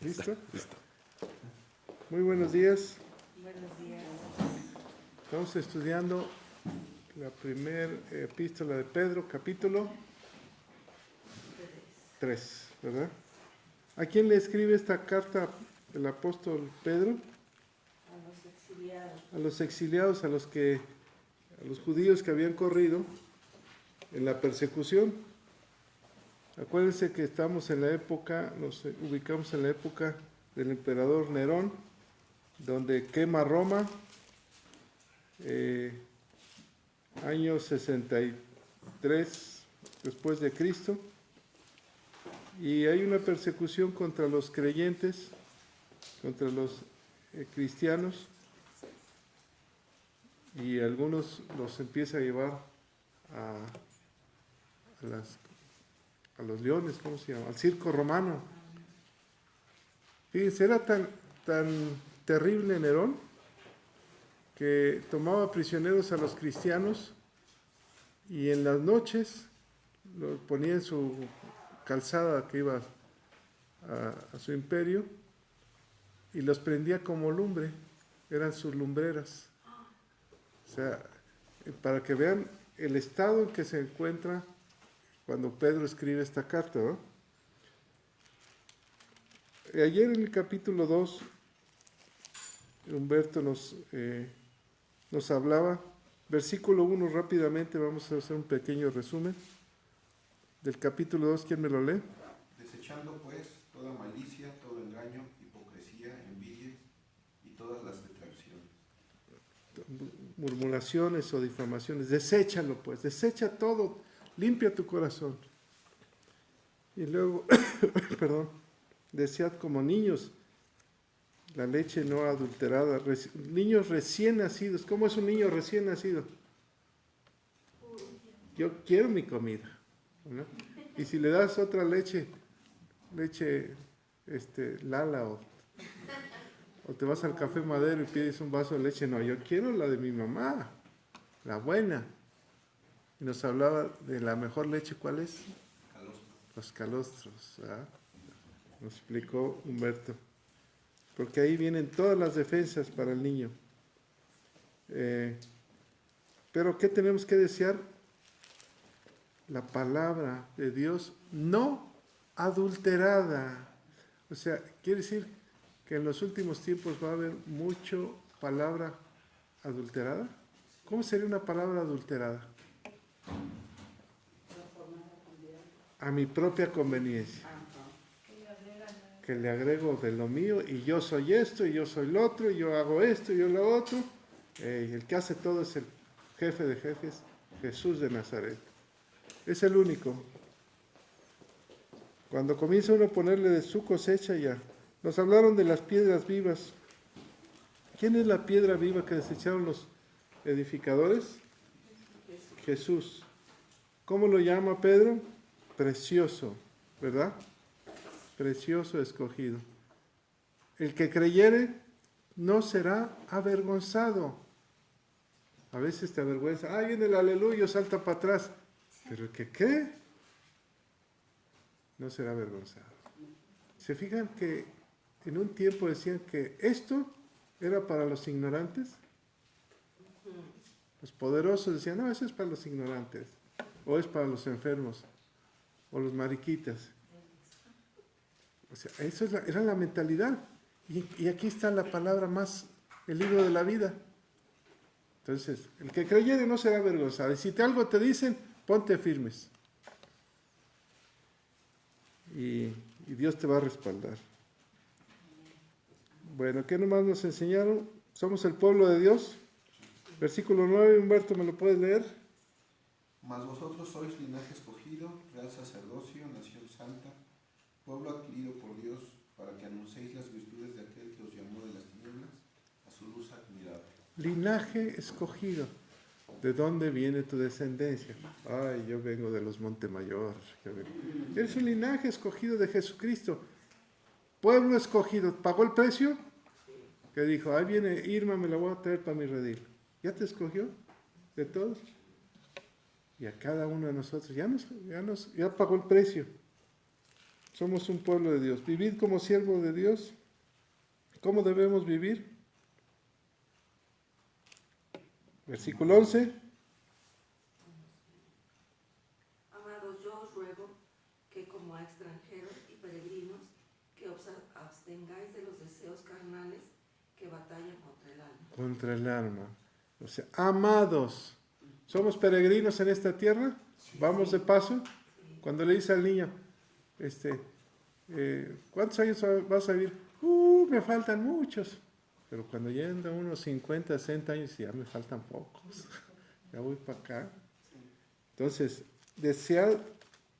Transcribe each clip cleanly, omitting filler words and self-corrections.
¿Listo? Listo. Muy buenos días. Buenos días. Estamos estudiando la primera epístola de Pedro, capítulo 3, ¿verdad? ¿A quién le escribe esta carta el apóstol Pedro? A los exiliados. A los exiliados, a los judíos que habían corrido en la persecución. Acuérdense que estamos en la época, nos ubicamos en la época del emperador Nerón, donde quema Roma, año 63 después de Cristo, y hay una persecución contra los creyentes, contra los cristianos, y algunos los empieza a llevar a los leones, ¿cómo se llama? Al circo romano. Fíjense, era tan terrible Nerón que tomaba prisioneros a los cristianos y en las noches los ponía en su calzada que iba a su imperio y los prendía como lumbre, eran sus lumbreras. O sea, para que vean el estado en que se encuentra cuando Pedro escribe esta carta, ¿no? Ayer en el capítulo 2, Humberto nos hablaba, versículo 1 rápidamente, vamos a hacer un pequeño resumen del capítulo 2, ¿quién me lo lee? Desechando pues toda malicia, todo engaño, hipocresía, envidias y todas las detracciones. Murmuraciones o difamaciones, deséchalo pues, desecha todo, limpia tu corazón. Y luego, perdón, desead como niños la leche no adulterada, niños recién nacidos. ¿Cómo es un niño recién nacido? Yo quiero mi comida, ¿no? Y si le das otra leche Lala o te vas al Café Madero y pides un vaso de leche, no, yo quiero la de mi mamá, la buena. Y nos hablaba de la mejor leche, ¿cuál es? Calostro. Los calostros, ¿verdad? Nos explicó Humberto. Porque ahí vienen todas las defensas para el niño. Pero ¿qué tenemos que desear? La palabra de Dios no adulterada. O sea, quiere decir que en los últimos tiempos va a haber mucho palabra adulterada. ¿Cómo sería una palabra adulterada? A mi propia conveniencia. Que le agrego de lo mío y yo soy esto y yo soy lo otro y yo hago esto y yo lo otro. El que hace todo es el jefe de jefes, Jesús de Nazaret. Es el único. Cuando comienza uno a ponerle de su cosecha ya. Nos hablaron de las piedras vivas. ¿Quién es la piedra viva que desecharon los edificadores? Jesús. ¿Cómo lo llama Pedro? Precioso, ¿verdad? Precioso escogido. El que creyere no será avergonzado. A veces te avergüenza. Viene el aleluya, salta para atrás. Pero el que cree no será avergonzado. ¿Se fijan que en un tiempo decían que esto era para los ignorantes? Los poderosos decían, no, eso es para los ignorantes. O es para los enfermos. O los mariquitas. O sea, eso era la mentalidad. Y aquí está la palabra más, el libro de la vida. Entonces, el que creyere no será avergonzado. Y si algo te dicen, ponte firmes. Y Dios te va a respaldar. Bueno, ¿qué nomás nos enseñaron? Somos el pueblo de Dios. Versículo 9, Humberto, ¿me lo puedes leer? Mas vosotros sois linaje escogido, real sacerdocio, nación santa, pueblo adquirido por Dios, para que anunciéis las virtudes de aquel que os llamó de las tinieblas a su luz admirable. Linaje escogido. ¿De dónde viene tu descendencia? Ay, yo vengo de los Montemayor. Eres un linaje escogido de Jesucristo. Pueblo escogido. ¿Pagó el precio? Que dijo, ahí viene Irma, me la voy a traer para mi redil. ¿Ya te escogió? ¿De todos? Y a cada uno de nosotros ya pagó el precio. Somos un pueblo de Dios. Vivid como siervo de Dios. ¿Cómo debemos vivir? Versículo 11. Amados, yo os ruego que como a extranjeros y peregrinos, que os abstengáis de los deseos carnales que batallan contra el alma. Contra el alma. O sea, amados, ¿somos peregrinos en esta tierra? ¿Vamos de paso? Sí. Cuando le dice al niño, ¿cuántos años vas a vivir? Me faltan muchos. Pero cuando llegan a unos 50, 60 años, ya me faltan pocos. Ya voy para acá. Entonces,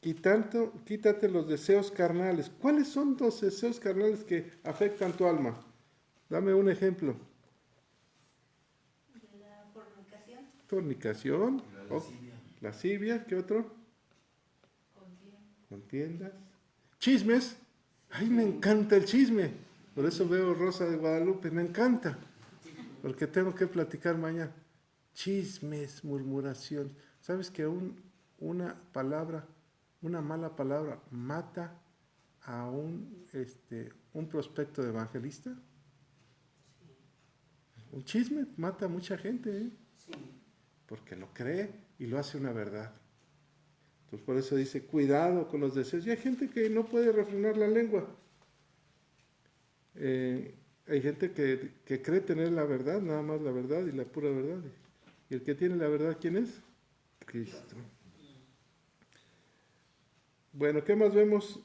quítate los deseos carnales. ¿Cuáles son los deseos carnales que afectan tu alma? Dame un ejemplo. La fornicación. Fornicación, La lascivia. lascivia, ¿qué otro? Contiendas. Chismes. Ay, me encanta el chisme. Por eso veo Rosa de Guadalupe, me encanta. Porque tengo que platicar mañana. Chismes, murmuración. ¿Sabes que una mala palabra mata a un prospecto de evangelista? Un chisme mata a mucha gente, ¿eh? Sí. Porque lo cree y lo hace una verdad. Entonces por eso dice, cuidado con los deseos. Y hay gente que no puede refrenar la lengua. Hay gente que cree tener la verdad, nada más la verdad y la pura verdad. Y el que tiene la verdad, ¿quién es? Cristo. Bueno, ¿qué más vemos?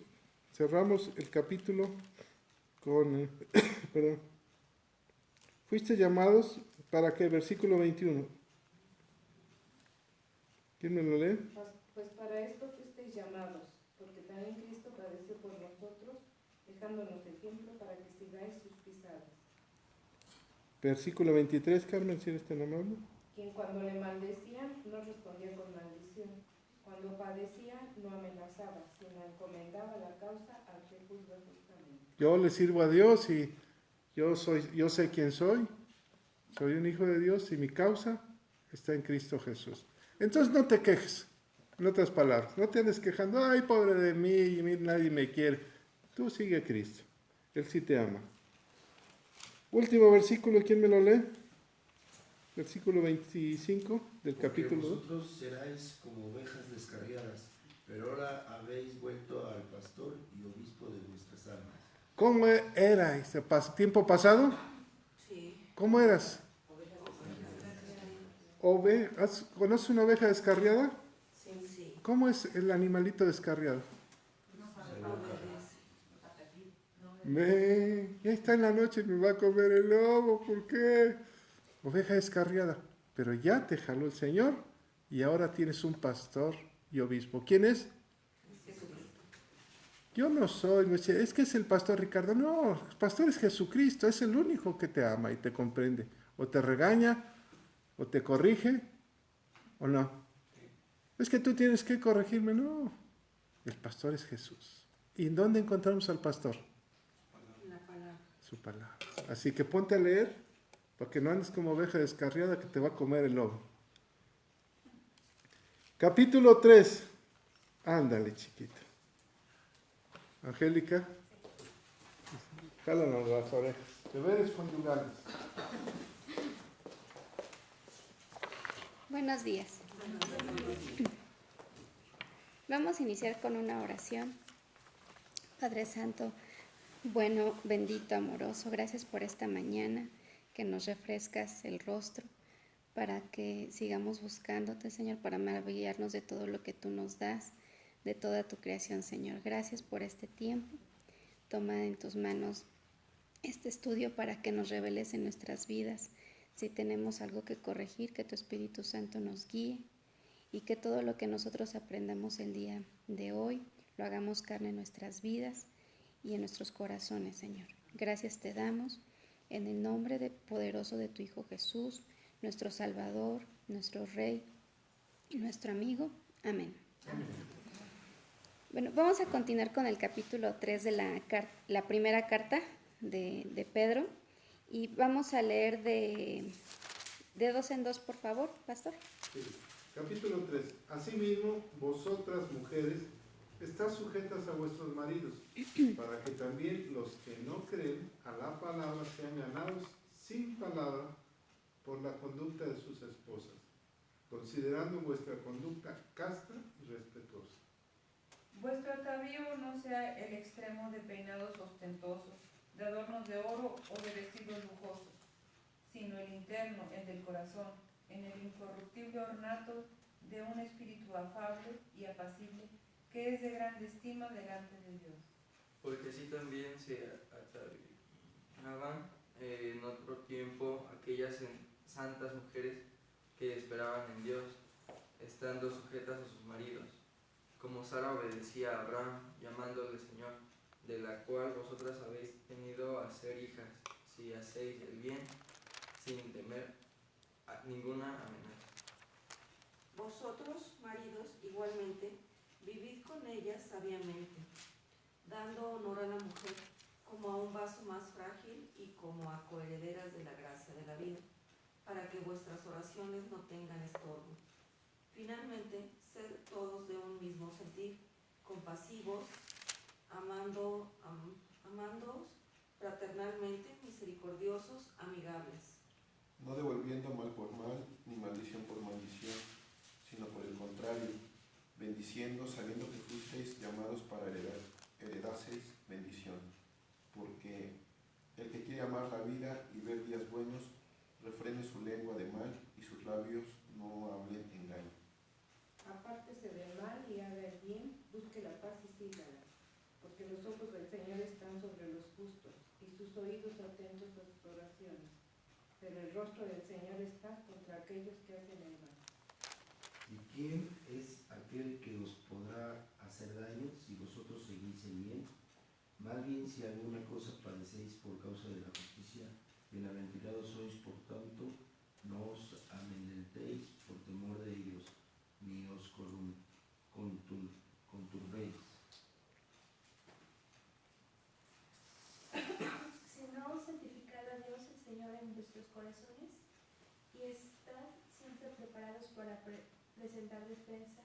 Cerramos el capítulo con... perdón. Fuiste llamados para qué, versículo 21. ¿Quién me lo lee? Pues para esto fuisteis llamados, porque también Cristo padeció por nosotros, dejándonos ejemplo para que sigáis sus pisadas. Versículo 23, Carmen, si eres tan amable. Quien cuando le maldecían no respondía con maldición, cuando padecía no amenazaba, sino encomendaba la causa al que juzga justamente. Yo le sirvo a Dios y yo sé quién soy. Soy un hijo de Dios y mi causa está en Cristo Jesús. Entonces no te quejes, en otras palabras. No te andes quejando, ay, pobre de mí, nadie me quiere. Tú sigue a Cristo. Él sí te ama. Último versículo, ¿quién me lo lee? Versículo 25 del Porque capítulo 2. vosotros seráis como ovejas descarriadas, pero ahora habéis vuelto al pastor y obispo de vuestras almas. ¿Cómo era ese tiempo pasado? Sí. ¿Cómo eras? ¿Conoces una oveja descarriada? Sí. Sí. ¿Cómo es el animalito descarriado? Obedece. Ya está en la noche y me va a comer el lobo, ¿por qué? Oveja descarriada, pero ya te jaló el Señor y ahora tienes un pastor y obispo. ¿Quién es? Yo no soy, me dice, es que es el pastor Ricardo. No, el pastor es Jesucristo, es el único que te ama y te comprende. O te regaña, o te corrige, o no. Es que tú tienes que corregirme, no. El pastor es Jesús. ¿Y dónde encontramos al pastor? La palabra. Su palabra. Así que ponte a leer, para que no andes como oveja descarriada que te va a comer el lobo. Capítulo 3. Ándale, chiquita. Angélica, jálanos las orejas. Deberes conyugales. Buenos días. Vamos a iniciar con una oración. Padre Santo, bueno, bendito, amoroso, gracias por esta mañana que nos refrescas el rostro para que sigamos buscándote, Señor, para maravillarnos de todo lo que tú nos das, de toda tu creación, Señor. Gracias por este tiempo. Toma en tus manos este estudio para que nos reveles en nuestras vidas. Si tenemos algo que corregir, que tu Espíritu Santo nos guíe y que todo lo que nosotros aprendamos el día de hoy lo hagamos carne en nuestras vidas y en nuestros corazones, Señor. Gracias te damos en el nombre poderoso de tu Hijo Jesús, nuestro Salvador, nuestro Rey y nuestro amigo. Amén. Amén. Bueno, vamos a continuar con el capítulo 3 de la primera carta de Pedro y vamos a leer de 2 en 2, por favor, pastor. Sí. Capítulo 3. Asimismo, vosotras mujeres, Estad sujetas a vuestros maridos, para que también los que no creen a la palabra sean ganados sin palabra por la conducta de sus esposas, considerando vuestra conducta casta y respetuosa. Vuestro atavío no sea el extremo de peinados ostentosos, de adornos de oro o de vestidos lujosos, sino el interno, el del corazón, en el incorruptible ornato de un espíritu afable y apacible, que es de grande estima delante de Dios. Porque así también se ataviaban en otro tiempo aquellas santas mujeres que esperaban en Dios, estando sujetas a sus maridos, como Sara obedecía a Abraham, llamándole Señor, de la cual vosotras habéis tenido a ser hijas, si hacéis el bien, sin temer a ninguna amenaza. Vosotros, maridos, igualmente, vivid con ellas sabiamente, dando honor a la mujer como a un vaso más frágil y como a coherederas de la gracia de la vida, para que vuestras oraciones no tengan estorbo. Finalmente, sed todos de un mismo sentir, compasivos, amándoos fraternalmente, misericordiosos, amigables. No devolviendo mal por mal, ni maldición por maldición, sino por el contrario, bendiciendo, sabiendo que fuisteis llamados para heredaseis bendición. Porque el que quiere amar la vida y ver días buenos, refrene su lengua de mal y sus labios no hablen engaño. Apártese del mal y haga el bien, busque la paz y sígala, porque los ojos del Señor están sobre los justos y sus oídos atentos a sus oraciones, pero el rostro del Señor está contra aquellos que hacen el mal. ¿Y quién es aquel que os podrá hacer daño si vosotros seguís el bien? Más bien, si alguna cosa padecéis por causa de la justicia, bienaventurados sois. Por tanto, no os amedrentéis por temor de ellos, ni os conturbéis. Sino santificad a Dios el Señor en vuestros corazones y estad siempre preparados para presentar defensa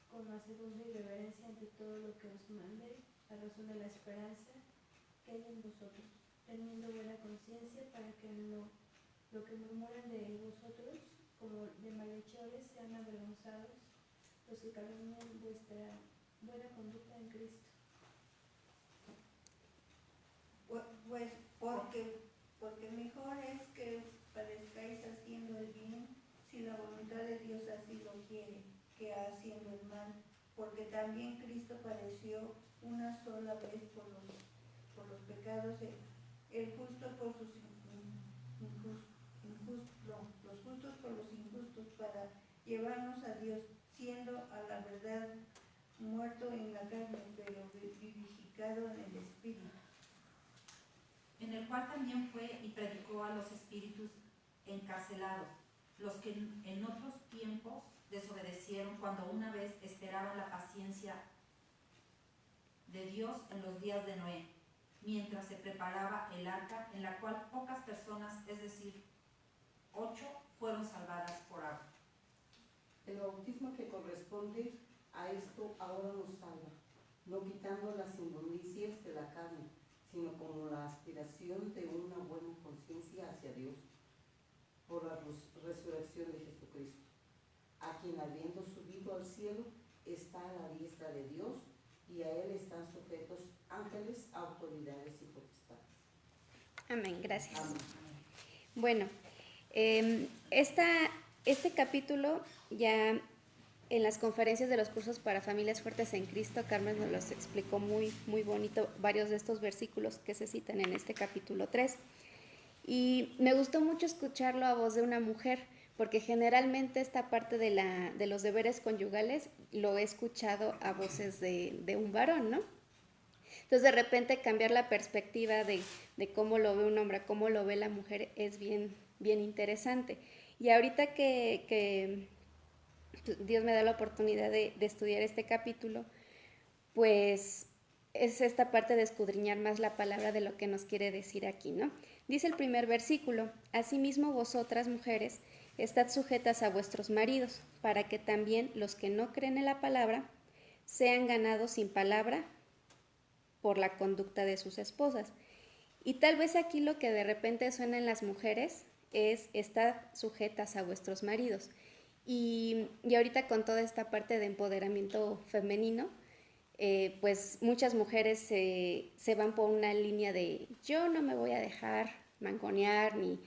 con mansedumbre y reverencia ante todo lo que os mande, a razón de la esperanza que hay en vosotros, teniendo buena conciencia, para que lo que murmuran de vosotros como de malhechores sean avergonzados los que calumnian vuestra buena conducta en Cristo. Pues porque mejor es que padezcáis haciendo el bien, si la voluntad de Dios así lo quiere, que haciendo el mal, porque también Cristo padeció una sola vez por los pecados, el justo por sus los justos por los injustos, para llevarnos a Dios, siendo a la verdad muerto en la carne, pero vivificado en el Espíritu. En el cual también fue y predicó a los espíritus encarcelados, los que en otros tiempos desobedecieron cuando una vez esperaban la paciencia de Dios en los días de Noé, mientras se preparaba el arca, en la cual pocas personas, es decir, 8, fueron salvadas por agua. El bautismo que corresponde a esto ahora nos salva, no quitando las inmundicias de la carne, sino como la aspiración de una buena conciencia hacia Dios, por la resurrección de Jesucristo, a quien habiendo subido al cielo está a la diestra de Dios, y a él están sujetos ángeles, autoridades y potestades. Amén, gracias. Amén. Bueno, este capítulo ya en las conferencias de los cursos para familias fuertes en Cristo, Carmen nos los explicó muy, muy bonito, varios de estos versículos que se citan en este capítulo 3. Y me gustó mucho escucharlo a voz de una mujer, porque generalmente esta parte de los deberes conyugales lo he escuchado a voces de un varón, ¿no? Entonces de repente cambiar la perspectiva de cómo lo ve un hombre, a cómo lo ve la mujer es bien, bien interesante. Y ahorita que Dios me da la oportunidad de estudiar este capítulo, pues es esta parte de escudriñar más la palabra de lo que nos quiere decir aquí, ¿no? Dice el primer versículo: asimismo vosotras, mujeres, estad sujetas a vuestros maridos, para que también los que no creen en la palabra sean ganados sin palabra por la conducta de sus esposas. Y tal vez aquí lo que de repente suena en las mujeres es estar sujetas a vuestros maridos. Y ahorita con toda esta parte de empoderamiento femenino, pues muchas mujeres se van por una línea de yo no me voy a dejar mangonear ni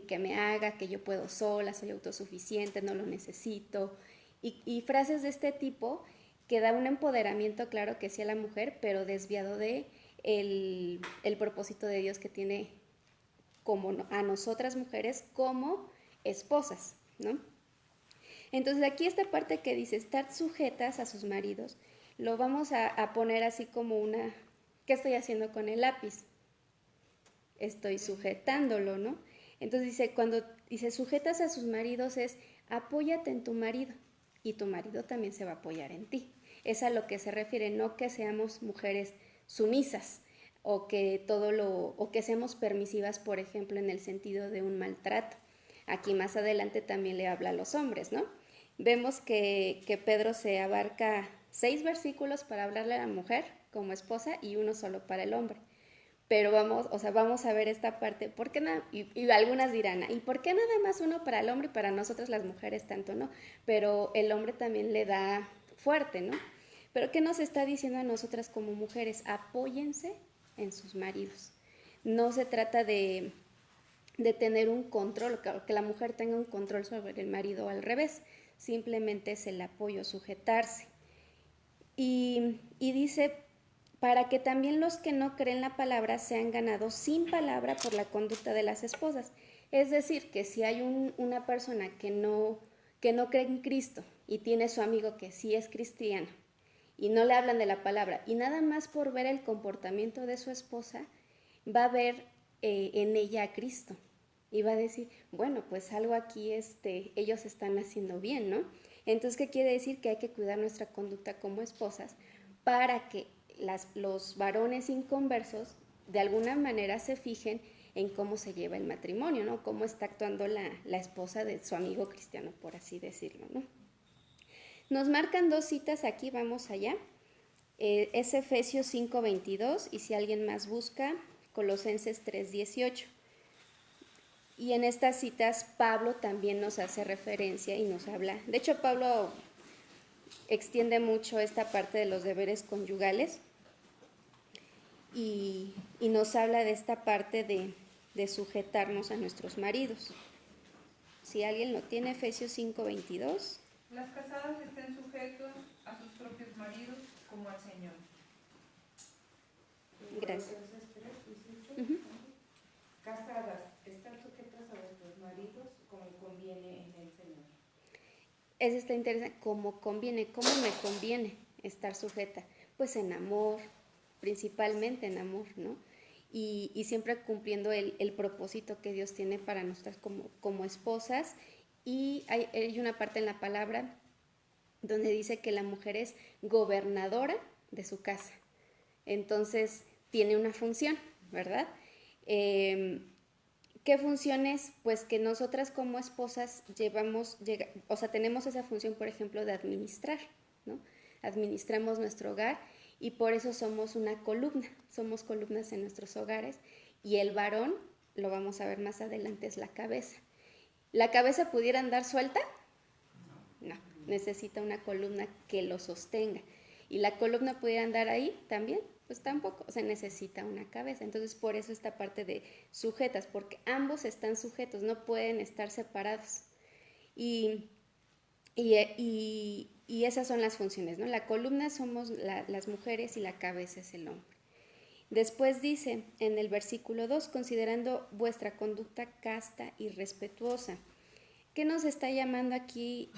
que me haga, que yo puedo sola, soy autosuficiente, no lo necesito. Y frases de este tipo que da un empoderamiento, claro que sí a la mujer, pero desviado de el propósito de Dios que tiene como a nosotras mujeres como esposas, ¿no? Entonces aquí esta parte que dice estar sujetas a sus maridos, lo vamos a poner así como una, ¿qué estoy haciendo con el lápiz? Estoy sujetándolo, ¿no? Entonces dice, cuando dice sujetas a sus maridos es apóyate en tu marido y tu marido también se va a apoyar en ti. Es a lo que se refiere, no que seamos mujeres sumisas o que seamos permisivas, por ejemplo, en el sentido de un maltrato. Aquí más adelante también le habla a los hombres, ¿no? Vemos que Pedro se abarca 6 versículos para hablarle a la mujer como esposa y 1 solo para el hombre. Pero vamos a ver esta parte, ¿por qué y algunas dirán, ¿y por qué nada más 1 para el hombre y para nosotras las mujeres tanto no? Pero el hombre también le da fuerte, ¿no? Pero ¿qué nos está diciendo a nosotras como mujeres? Apóyense en sus maridos. No se trata de tener un control, que la mujer tenga un control sobre el marido o al revés, simplemente es el apoyo, sujetarse. Y dice, para que también los que no creen la palabra sean ganados sin palabra por la conducta de las esposas. Es decir, que si hay una persona que no cree en Cristo y tiene su amigo que sí es cristiano y no le hablan de la palabra y nada más por ver el comportamiento de su esposa va a ver en ella a Cristo y va a decir, bueno, pues algo aquí ellos están haciendo bien, ¿no? Entonces, ¿qué quiere decir? Que hay que cuidar nuestra conducta como esposas para que los varones inconversos de alguna manera se fijen en cómo se lleva el matrimonio, ¿no? Cómo está actuando la esposa de su amigo cristiano, por así decirlo, ¿no? Nos marcan 2 citas aquí, vamos allá. Es Efesios 5:22 y si alguien más busca, Colosenses 3:18. Y en estas citas Pablo también nos hace referencia y nos habla. De hecho, Pablo extiende mucho esta parte de los deberes conyugales y nos habla de esta parte de sujetarnos a nuestros maridos. Si alguien lo tiene, Efesios 5:22. Las casadas estén sujetos a sus propios maridos como al Señor. Gracias. Uh-huh. Casadas, están sujetas a vuestros maridos como conviene en el Señor. Eso está interesante, ¿cómo conviene? ¿Cómo me conviene estar sujeta? Pues en amor, principalmente en amor, ¿no? Y siempre cumpliendo el propósito que Dios tiene para nosotras como esposas. Y hay una parte en la palabra donde dice que la mujer es gobernadora de su casa. Entonces, tiene una función, ¿verdad? ¿Qué funciones? Pues que nosotras como esposas tenemos esa función, por ejemplo, de administrar, ¿no? Administramos nuestro hogar y por eso somos una columna, somos columnas en nuestros hogares y el varón, lo vamos a ver más adelante, es la cabeza. ¿La cabeza pudiera andar suelta? No, necesita una columna que lo sostenga. ¿Y la columna pudiera andar ahí también? Pues tampoco, se necesita una cabeza. Entonces, por eso esta parte de sujetas, porque ambos están sujetos, no pueden estar separados. Y esas son las funciones, ¿no? La columna somos las mujeres y la cabeza es el hombre. Después dice en el versículo 2, considerando vuestra conducta casta y respetuosa. ¿Qué nos está llamando aquí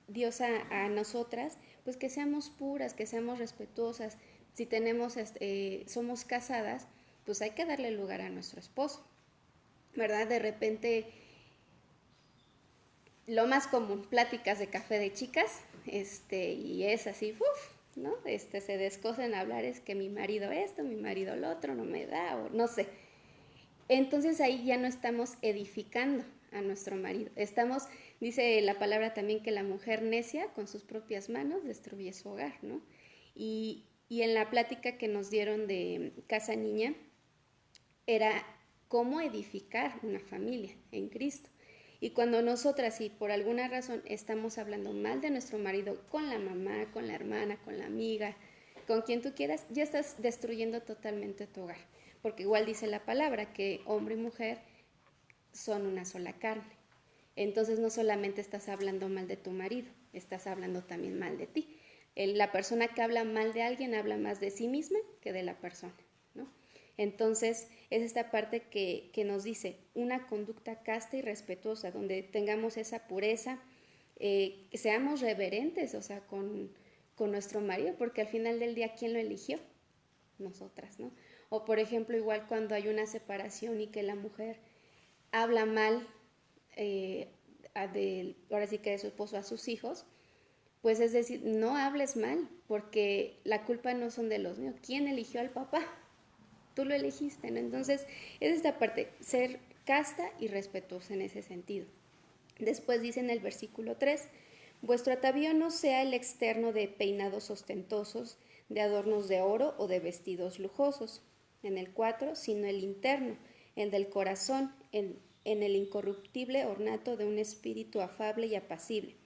Dios a nosotras? Pues que seamos puras, que seamos respetuosas. Si somos casadas, pues hay que darle lugar a nuestro esposo, ¿verdad? De repente, lo más común, pláticas de café de chicas, y es así, ¿no? Se descosen a hablar, es que mi marido esto, mi marido lo otro, no me da, o no sé. Entonces ahí ya no estamos edificando a nuestro marido. Dice la palabra también que la mujer necia con sus propias manos destruye su hogar, ¿no? Y en la plática que nos dieron de Casa Niña, era cómo edificar una familia en Cristo. Y cuando nosotras, si por alguna razón estamos hablando mal de nuestro marido con la mamá, con la hermana, con la amiga, con quien tú quieras, ya estás destruyendo totalmente tu hogar. Porque igual dice la palabra que hombre y mujer son una sola carne. Entonces no solamente estás hablando mal de tu marido, estás hablando también mal de ti. La persona que habla mal de alguien habla más de sí misma que de la persona, ¿no? Entonces es esta parte que nos dice una conducta casta y respetuosa, donde tengamos esa pureza, que seamos reverentes, o sea, con nuestro marido, porque al final del día, ¿quién lo eligió? Nosotras, ¿no? O por ejemplo, igual cuando hay una separación y que la mujer habla mal, ahora sí que de su esposo a sus hijos, pues es decir, no hables mal, porque la culpa no son de los míos. ¿Quién eligió al papá? Tú lo elegiste, ¿no? Entonces, es esta parte, ser casta y respetuosa en ese sentido. Después dice en el versículo 3, vuestro atavío no sea el externo de peinados ostentosos, de adornos de oro o de vestidos lujosos. En el 4, sino el interno, el del corazón, en el incorruptible ornato de un espíritu afable y apacible,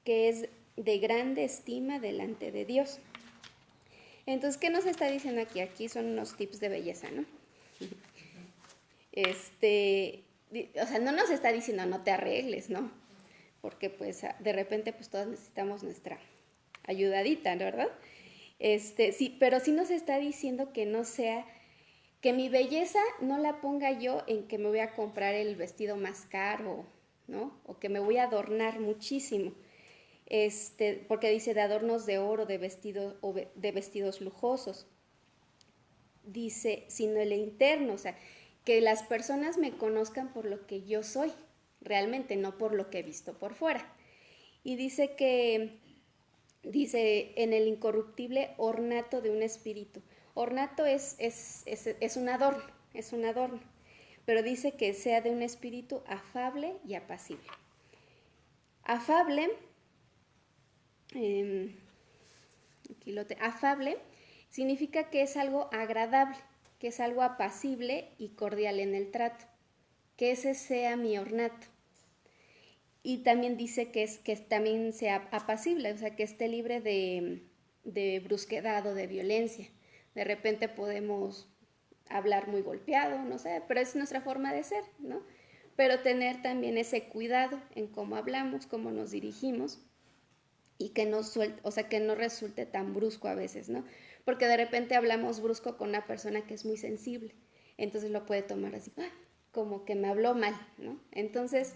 que es de grande estima delante de Dios. Entonces, ¿qué nos está diciendo aquí? Aquí son unos tips de belleza, ¿no? O sea, no nos está diciendo no te arregles, ¿no? Porque pues de repente pues todos necesitamos nuestra ayudadita, ¿verdad? Sí, pero sí nos está diciendo que no sea, que mi belleza no la ponga yo en que me voy a comprar el vestido más caro, ¿no? O que me voy a adornar muchísimo. Porque dice de adornos de oro, de vestidos lujosos. Dice, sino el interno, o sea, que las personas me conozcan por lo que yo soy, realmente, no por lo que he visto por fuera. Y dice en el incorruptible ornato de un espíritu. Ornato es un adorno, pero dice que sea de un espíritu afable y apacible. Afable, afable significa que es algo agradable, que es algo apacible y cordial en el trato, que ese sea mi ornato. Y también dice que también sea apacible, o sea, que esté libre de brusquedad o de violencia. De repente podemos hablar muy golpeado, no sé, pero es nuestra forma de ser, ¿no? Pero tener también ese cuidado en cómo hablamos, cómo nos dirigimos, y que no resulte tan brusco a veces, ¿no? Porque de repente hablamos brusco con una persona que es muy sensible, entonces lo puede tomar así, como que me habló mal, ¿no? Entonces,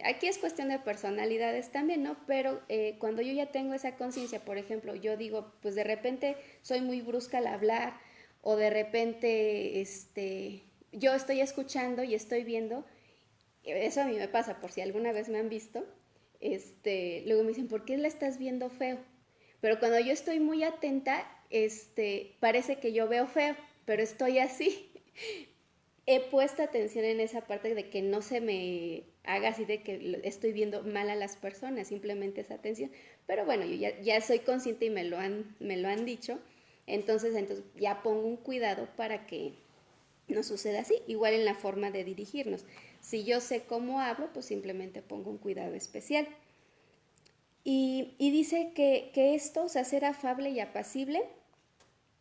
aquí es cuestión de personalidades también, ¿no? Pero cuando yo ya tengo esa conciencia, por ejemplo, yo digo, pues de repente soy muy brusca al hablar, o de repente yo estoy escuchando y estoy viendo, eso a mí me pasa, por si alguna vez me han visto, luego me dicen, ¿por qué la estás viendo feo? Pero cuando yo estoy muy atenta, parece que yo veo feo, pero estoy así. He puesto atención en esa parte de que no se me haga así de que estoy viendo mal a las personas, simplemente esa atención. Pero bueno, yo ya soy consciente y me lo han dicho, entonces ya pongo un cuidado para que no suceda así. Igual en la forma de dirigirnos. Si yo sé cómo hablo, pues simplemente pongo un cuidado especial. Y dice que esto, o sea, ser afable y apacible,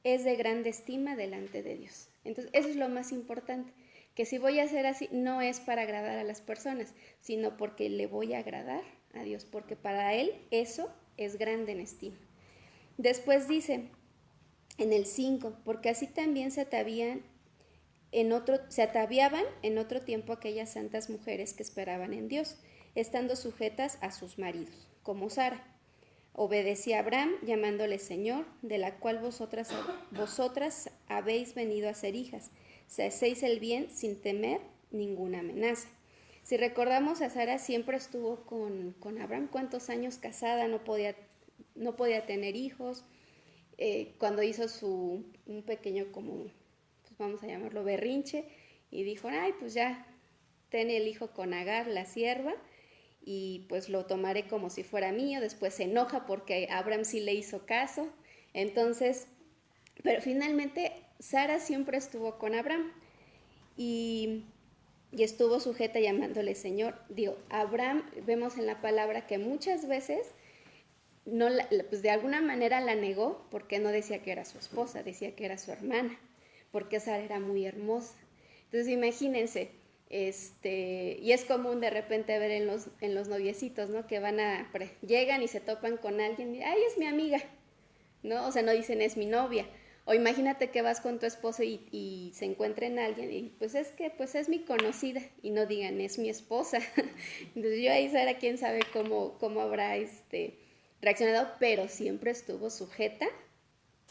es de grande estima delante de Dios. Entonces, eso es lo más importante, que si voy a hacer así, no es para agradar a las personas, sino porque le voy a agradar a Dios, porque para Él eso es grande en estima. Después dice, en el 5, porque así también se ataviaban en otro tiempo aquellas santas mujeres que esperaban en Dios, estando sujetas a sus maridos, como Sara. Obedecía a Abraham, llamándole Señor, de la cual vosotras habéis venido a ser hijas, si hacéis el bien sin temer ninguna amenaza. Si recordamos, a Sara siempre estuvo con Abraham. ¿Cuántos años casada? No podía tener hijos. Cuando hizo un pequeño, como, pues vamos a llamarlo berrinche, y dijo, ay, pues ya, ten el hijo con Agar, la sierva, y pues lo tomaré como si fuera mío. Después se enoja porque Abraham sí le hizo caso Entonces, pero finalmente Sara siempre estuvo con Abraham y estuvo sujeta llamándole Señor. Digo, Abraham, vemos en la palabra que muchas veces no pues de alguna manera la negó porque no decía que era su esposa, decía que era su hermana, porque Sara era muy hermosa. Entonces imagínense, y es común de repente ver en los noviecitos, ¿no? Que llegan y se topan con alguien y, ay, es mi amiga, ¿no? O sea, no dicen es mi novia. O imagínate que vas con tu esposo y se encuentren alguien y pues es mi conocida y no digan es mi esposa. Entonces yo ahí Sara quién sabe cómo habrá reaccionado, pero siempre estuvo sujeta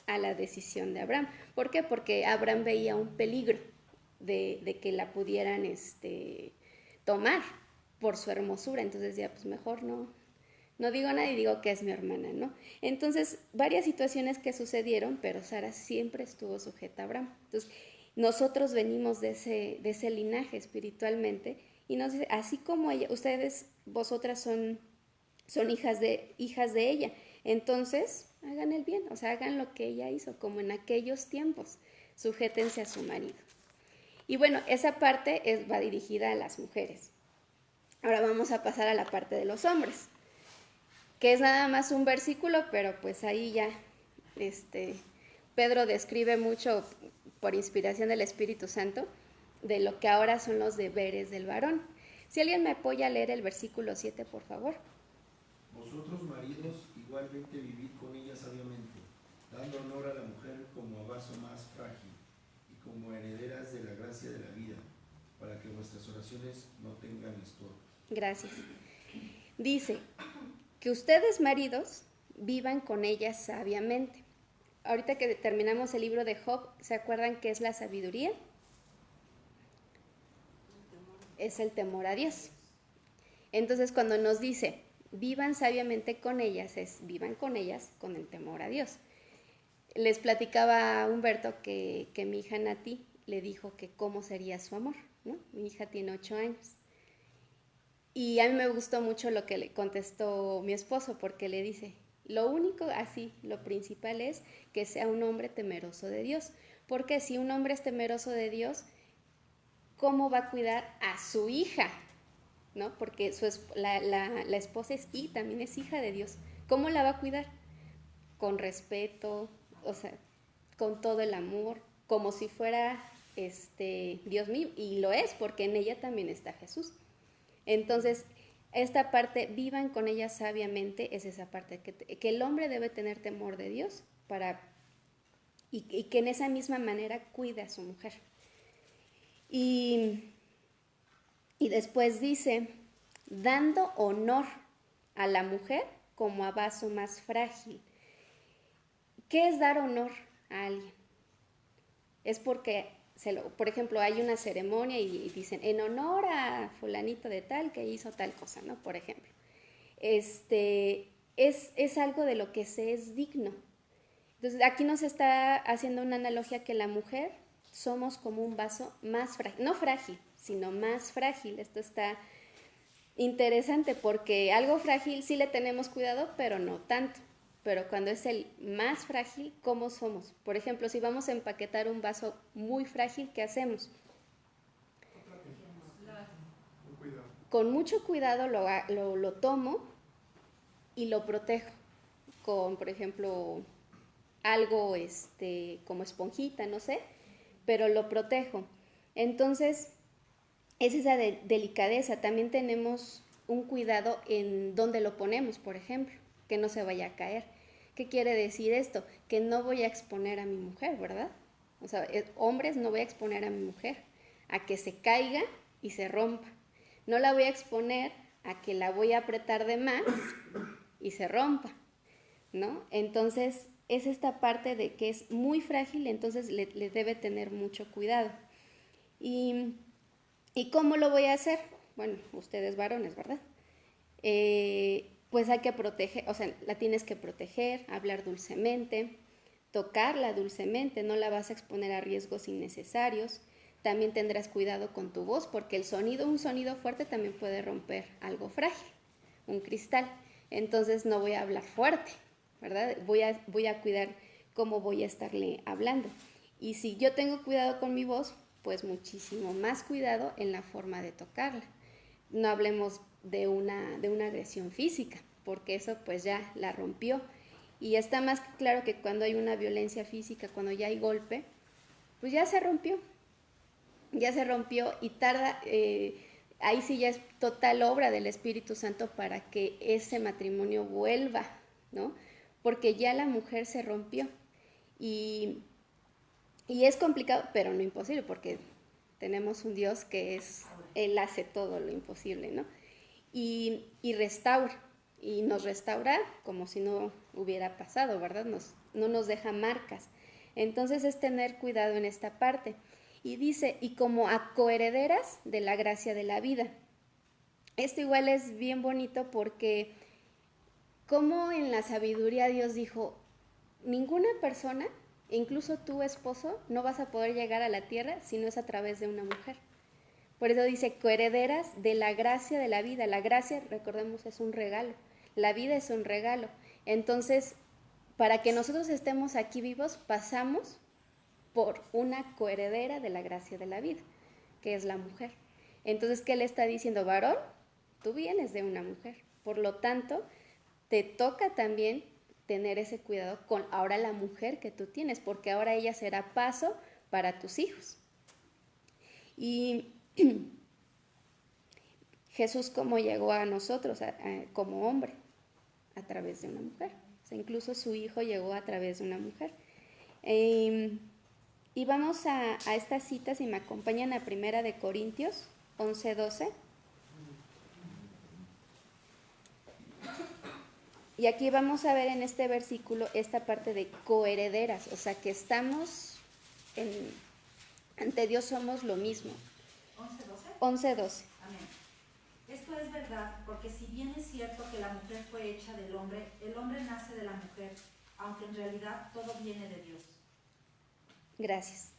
a la decisión de Abraham. ¿Por qué? Porque Abraham veía un peligro de que la pudieran tomar por su hermosura. Entonces decía, pues mejor no digo nada y digo que es mi hermana, ¿no? Entonces, varias situaciones que sucedieron, pero Sara siempre estuvo sujeta a Abraham. Entonces, nosotros venimos de ese linaje espiritualmente y nos dice, así como ella, vosotras son hijas de ella. Entonces, hagan el bien, o sea, hagan lo que ella hizo, como en aquellos tiempos, sujétense a su marido. Y bueno, esa parte va dirigida a las mujeres. Ahora vamos a pasar a la parte de los hombres, que es nada más un versículo, pero pues ahí ya Pedro describe mucho por inspiración del Espíritu Santo de lo que ahora son los deberes del varón. Si alguien me apoya a leer el versículo 7, por favor. Vosotros, maridos, igualmente vivid con ella sabiamente, dando honor a la mujer como a vaso más frágil y como herederas de la gracia de la vida, para que vuestras oraciones no tengan estorbo. Gracias. Dice que ustedes, maridos, vivan con ella sabiamente. Ahorita que terminamos el libro de Job, ¿se acuerdan qué es la sabiduría? Es el temor a Dios. Entonces, cuando nos dice, vivan sabiamente con ellas, vivan con ellas con el temor a Dios. Les platicaba a Humberto que mi hija Nati le dijo que cómo sería su amor, ¿no? Mi hija tiene 8 años. Y a mí me gustó mucho lo que le contestó mi esposo, porque le dice, lo principal es que sea un hombre temeroso de Dios. Porque si un hombre es temeroso de Dios, ¿cómo va a cuidar a su hija? ¿No? Porque la esposa también es hija de Dios. ¿Cómo la va a cuidar? Con respeto, o sea, con todo el amor, como si fuera Dios mío. Y lo es, porque en ella también está Jesús. Entonces, esta parte, vivan con ella sabiamente, es esa parte, que el hombre debe tener temor de Dios y que en esa misma manera cuide a su mujer. Y después dice, dando honor a la mujer como a vaso más frágil. ¿Qué es dar honor a alguien? Es porque, por ejemplo, hay una ceremonia y dicen, en honor a fulanito de tal que hizo tal cosa, ¿no? Por ejemplo. Es algo de lo que se es digno. Entonces, aquí nos está haciendo una analogía que la mujer somos como un vaso más frágil, no frágil, sino más frágil. Esto está interesante porque algo frágil sí le tenemos cuidado, pero no tanto. Pero cuando es el más frágil, ¿cómo somos? Por ejemplo, si vamos a empaquetar un vaso muy frágil, ¿qué hacemos? Con mucho cuidado lo tomo y lo protejo con, por ejemplo, algo como esponjita, no sé, pero lo protejo. Entonces, es esa delicadeza. También tenemos un cuidado en dónde lo ponemos, por ejemplo, que no se vaya a caer. ¿Qué quiere decir esto? Que no voy a exponer a mi mujer, ¿verdad? O sea, hombres, no voy a exponer a mi mujer a que se caiga y se rompa. No la voy a exponer a que la voy a apretar de más y se rompa, ¿no? Entonces, es esta parte de que es muy frágil, entonces le debe tener mucho cuidado. ¿Y cómo lo voy a hacer? Bueno, ustedes varones, ¿verdad? Pues hay que proteger, o sea, la tienes que proteger, hablar dulcemente, tocarla dulcemente, no la vas a exponer a riesgos innecesarios. También tendrás cuidado con tu voz, porque un sonido fuerte también puede romper algo frágil, un cristal. Entonces no voy a hablar fuerte, ¿verdad? Voy a cuidar cómo voy a estarle hablando. Y si yo tengo cuidado con mi voz, pues muchísimo más cuidado en la forma de tocarla. No hablemos de una agresión física, porque eso pues ya la rompió. Y está más que claro que cuando hay una violencia física, cuando ya hay golpe, pues ya se rompió y tarda, ahí sí ya es total obra del Espíritu Santo para que ese matrimonio vuelva, ¿no? Porque ya la mujer se rompió y es complicado, pero no imposible, porque tenemos un Dios que Él hace todo lo imposible, ¿no? Y restaura, y nos restaura como si no hubiera pasado, ¿verdad? No nos deja marcas. Entonces es tener cuidado en esta parte. Y dice, y como a coherederas de la gracia de la vida. Esto igual es bien bonito porque como en la sabiduría Dios dijo, ninguna persona, incluso tu esposo, no vas a poder llegar a la tierra si no es a través de una mujer. Por eso dice, coherederas de la gracia de la vida. La gracia, recordemos, es un regalo. La vida es un regalo. Entonces, para que nosotros estemos aquí vivos, pasamos por una coheredera de la gracia de la vida, que es la mujer. Entonces, ¿qué le está diciendo? Varón, tú vienes de una mujer. Por lo tanto, te toca también tener ese cuidado con ahora la mujer que tú tienes, porque ahora ella será paso para tus hijos. Y Jesús como llegó a nosotros como hombre, a través de una mujer. O sea, incluso su hijo llegó a través de una mujer. Y vamos a esta cita, si me acompañan, a 1 de Corintios 11:12. Y aquí vamos a ver en este versículo esta parte de coherederas, o sea que estamos ante Dios, somos lo mismo. 11:12. Amén. Esto es verdad, porque si bien es cierto que la mujer fue hecha del hombre, el hombre nace de la mujer, aunque en realidad todo viene de Dios. Gracias.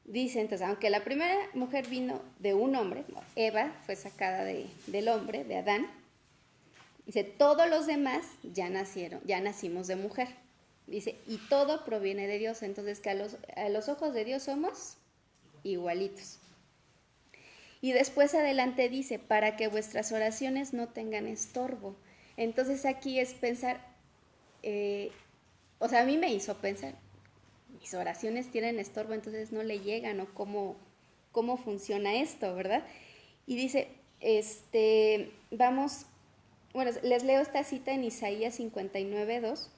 Dice entonces, aunque la primera mujer vino de un hombre, Eva fue sacada del hombre, de Adán, dice, todos los demás ya nacimos de mujer. Dice, y todo proviene de Dios, entonces que a los ojos de Dios somos igualitos. Y después adelante dice, para que vuestras oraciones no tengan estorbo. Entonces aquí es pensar, a mí me hizo pensar, mis oraciones tienen estorbo, entonces no le llegan, o cómo funciona esto, ¿verdad? Y dice, les leo esta cita en Isaías 59:2.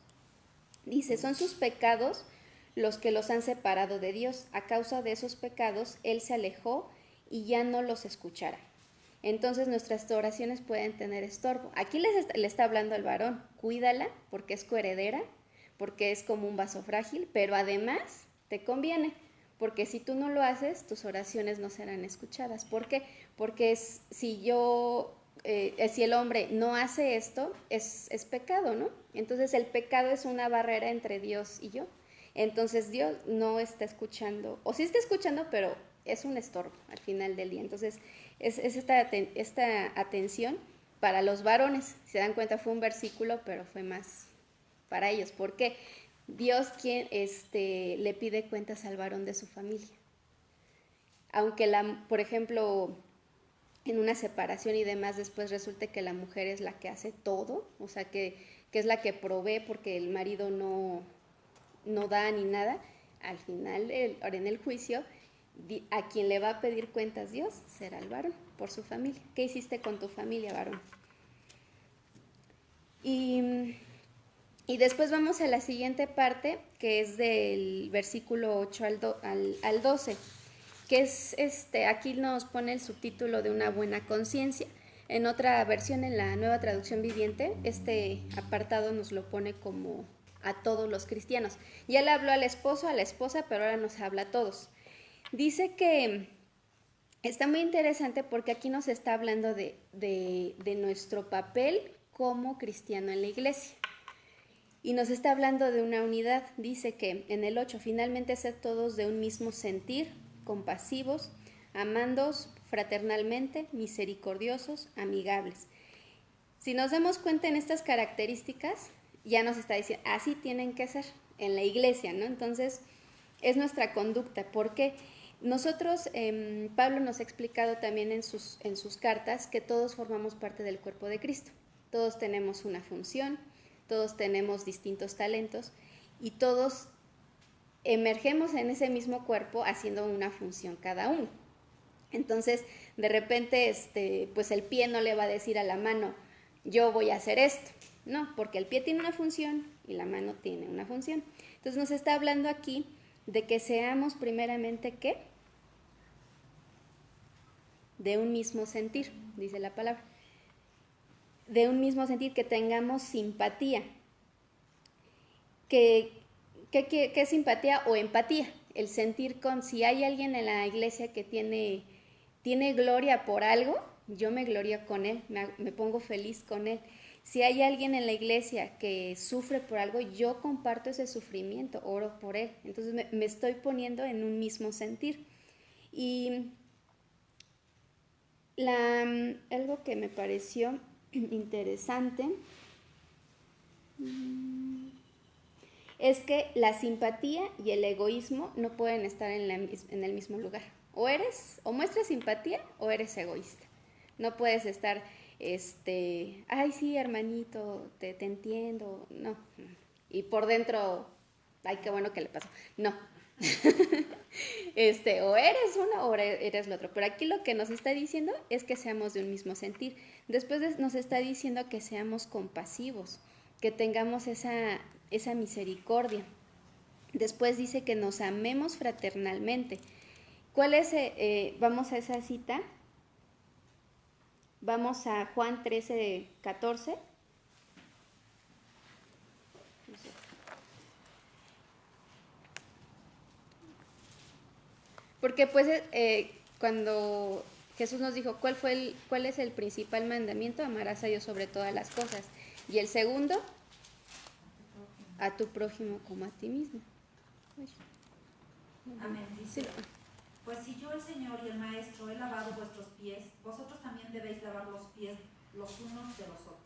Dice, son sus pecados los que los han separado de Dios. A causa de esos pecados, Él se alejó y ya no los escuchará. Entonces nuestras oraciones pueden tener estorbo. Aquí le está hablando al varón, cuídala porque es coheredera, porque es como un vaso frágil, pero además te conviene, porque si tú no lo haces, tus oraciones no serán escuchadas. ¿Por qué? Porque si el hombre no hace esto, es pecado, ¿no? Entonces el pecado es una barrera entre Dios y yo. Entonces Dios no está escuchando, o sí está escuchando, pero es un estorbo al final del día. Entonces es esta atención para los varones. Si se dan cuenta, fue un versículo, pero fue más para ellos, porque Dios quien le pide cuentas al varón de su familia. Aunque por ejemplo, en una separación y demás, después resulte que la mujer es la que hace todo, o sea que es la que provee porque el marido no da ni nada, al final, ahora en el juicio, a quien le va a pedir cuentas Dios será el varón por su familia. ¿Qué hiciste con tu familia, varón? Y después vamos a la siguiente parte, que es del versículo 8 al 12, que es aquí nos pone el subtítulo de una buena conciencia. En otra versión, en la Nueva Traducción Viviente, este apartado nos lo pone como a todos los cristianos. Ya le habló al esposo, a la esposa, pero ahora nos habla a todos. Dice que está muy interesante porque aquí nos está hablando de nuestro papel como cristiano en la iglesia. Y nos está hablando de una unidad. Dice que en el 8, finalmente sed todos de un mismo sentir, compasivos, amándoos fraternalmente, misericordiosos, amigables. Si nos damos cuenta en estas características, ya nos está diciendo, así tienen que ser en la iglesia, ¿no? Entonces, es nuestra conducta, porque nosotros, Pablo nos ha explicado también en sus cartas que todos formamos parte del cuerpo de Cristo, todos tenemos una función, todos tenemos distintos talentos y todos emergemos en ese mismo cuerpo haciendo una función cada uno. Entonces, de repente, pues el pie no le va a decir a la mano, yo voy a hacer esto, no, porque el pie tiene una función y la mano tiene una función. Entonces nos está hablando aquí de que seamos primeramente, ¿qué? De un mismo sentir, dice la palabra. De un mismo sentir, que tengamos simpatía. ¿Qué es simpatía o empatía? El sentir con, si hay alguien en la iglesia que tiene gloria por algo, yo me glorío con él, me pongo feliz con él. Si hay alguien en la iglesia que sufre por algo, yo comparto ese sufrimiento, oro por él. Entonces me estoy poniendo en un mismo sentir. Y algo que me pareció interesante es que la simpatía y el egoísmo no pueden estar en el mismo lugar. O muestras simpatía o eres egoísta. No puedes estar, ay, sí, hermanito, te entiendo. No. Y por dentro, ay, qué bueno que le pasó. No. O eres uno o eres lo otro. Pero aquí lo que nos está diciendo es que seamos de un mismo sentir. Después nos está diciendo que seamos compasivos, que tengamos esa misericordia. Después dice que nos amemos fraternalmente. ¿Cuál es? Vamos a esa cita. Vamos a Juan 13:14. Porque pues cuando Jesús nos dijo cuál es el principal mandamiento, amarás a Dios sobre todas las cosas. Y el segundo, a tu prójimo como a ti mismo. Amén. Dice, Sí. pues si yo, el Señor y el Maestro, he lavado vuestros pies, vosotros también debéis lavar los pies los unos de los otros.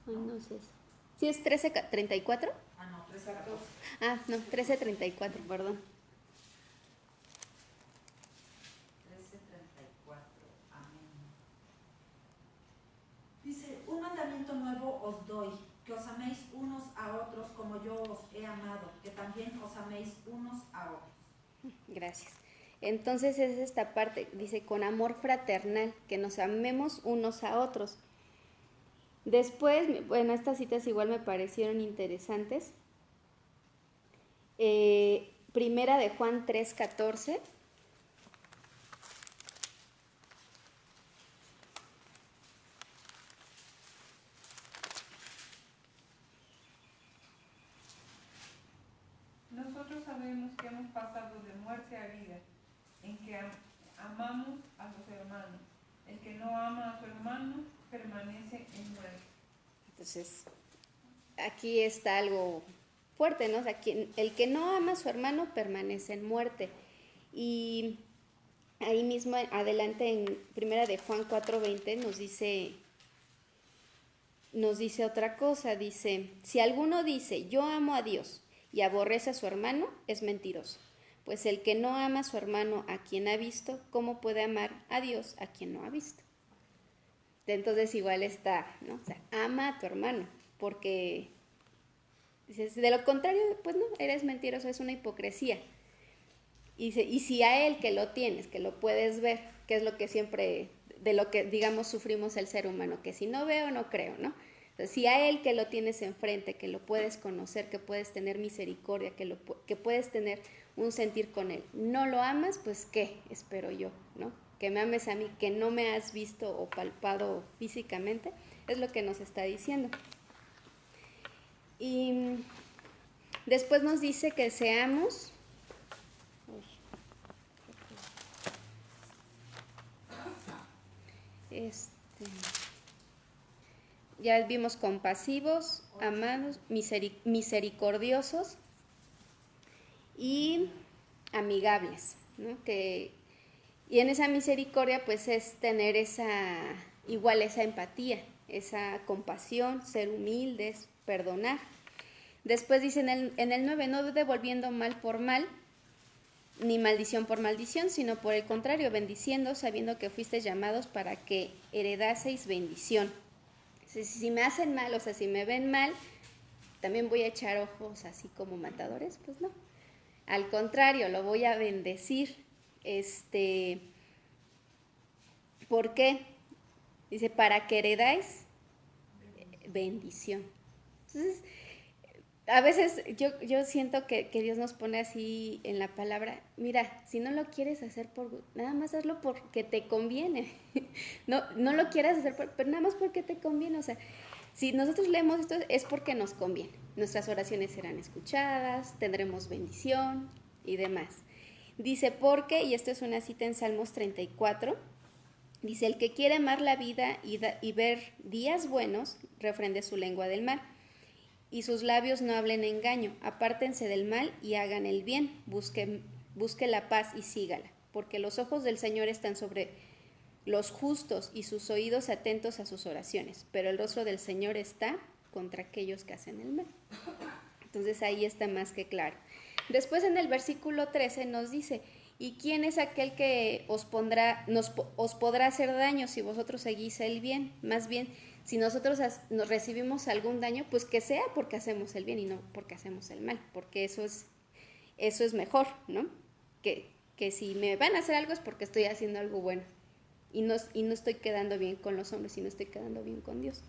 Ay, no sé. ¿Sí es 13:34? Ah, no, 13:14. Ah, no, 13:34, perdón. 13:34. Amén. Dice, un mandamiento nuevo os doy, que os améis unos a otros como yo os he amado, que también os améis unos a otros. Gracias. Entonces es esta parte, dice, con amor fraternal, que nos amemos unos a otros. Después, bueno, estas citas igual me parecieron interesantes. Primera de Juan 3:14. Nosotros sabemos que hemos pasado de muerte a vida, en que amamos a los hermanos. El que no ama a su hermano permanece en muerte. Entonces, aquí está algo fuerte, ¿no? O sea, el que no ama a su hermano permanece en muerte. Y ahí mismo, adelante en primera de Juan 4:20, nos dice otra cosa. Dice, si alguno dice, yo amo a Dios y aborrece a su hermano, es mentiroso. Pues el que no ama a su hermano a quien ha visto, ¿cómo puede amar a Dios a quien no ha visto? Entonces igual está, ¿no? O sea, ama a tu hermano, porque dices, de lo contrario, pues no, eres mentiroso, es una hipocresía. Y si a él que lo tienes, que lo puedes ver, que es lo que siempre, de lo que digamos sufrimos el ser humano, que si no veo, no creo, ¿no? Entonces, si a él que lo tienes enfrente, que lo puedes conocer, que puedes tener misericordia, que puedes tener un sentir con él, no lo amas, pues ¿qué espero yo, no? Que me ames a mí, que no me has visto o palpado físicamente, es lo que nos está diciendo. Y después nos dice que seamos... ya vimos compasivos, amados, misericordiosos y amigables, ¿no? Y en esa misericordia pues es tener esa empatía, esa compasión, ser humildes, perdonar. Después dice en el 9, no devolviendo mal por mal, ni maldición por maldición, sino por el contrario, bendiciendo, sabiendo que fuisteis llamados para que heredaseis bendición. Si me hacen mal, o sea, si me ven mal, también voy a echar ojos así como matadores, pues no. Al contrario, lo voy a bendecir. ¿Por qué? Dice, para que heredáis bendición. Entonces, a veces yo siento que Dios nos pone así en la palabra, mira, si no lo quieres hacer nada más hazlo porque te conviene. No lo quieras hacer, pero nada más porque te conviene. O sea, si nosotros leemos esto es porque nos conviene. Nuestras oraciones serán escuchadas, tendremos bendición y demás. Dice, porque, y esto es una cita en Salmos 34, dice, el que quiere amar la vida y ver días buenos, refrende su lengua del mal. Y sus labios no hablen engaño, apártense del mal y hagan el bien, busque la paz y sígala, porque los ojos del Señor están sobre los justos y sus oídos atentos a sus oraciones, pero el rostro del Señor está contra aquellos que hacen el mal. Entonces ahí está más que claro. Después en el versículo 13 nos dice, ¿y quién es aquel que os podrá hacer daño si vosotros seguís el bien? Más bien, si nosotros nos recibimos algún daño, pues que sea porque hacemos el bien y no porque hacemos el mal, porque eso es mejor, ¿no? Que si me van a hacer algo es porque estoy haciendo algo bueno y no estoy quedando bien con los hombres y no estoy quedando bien con Dios.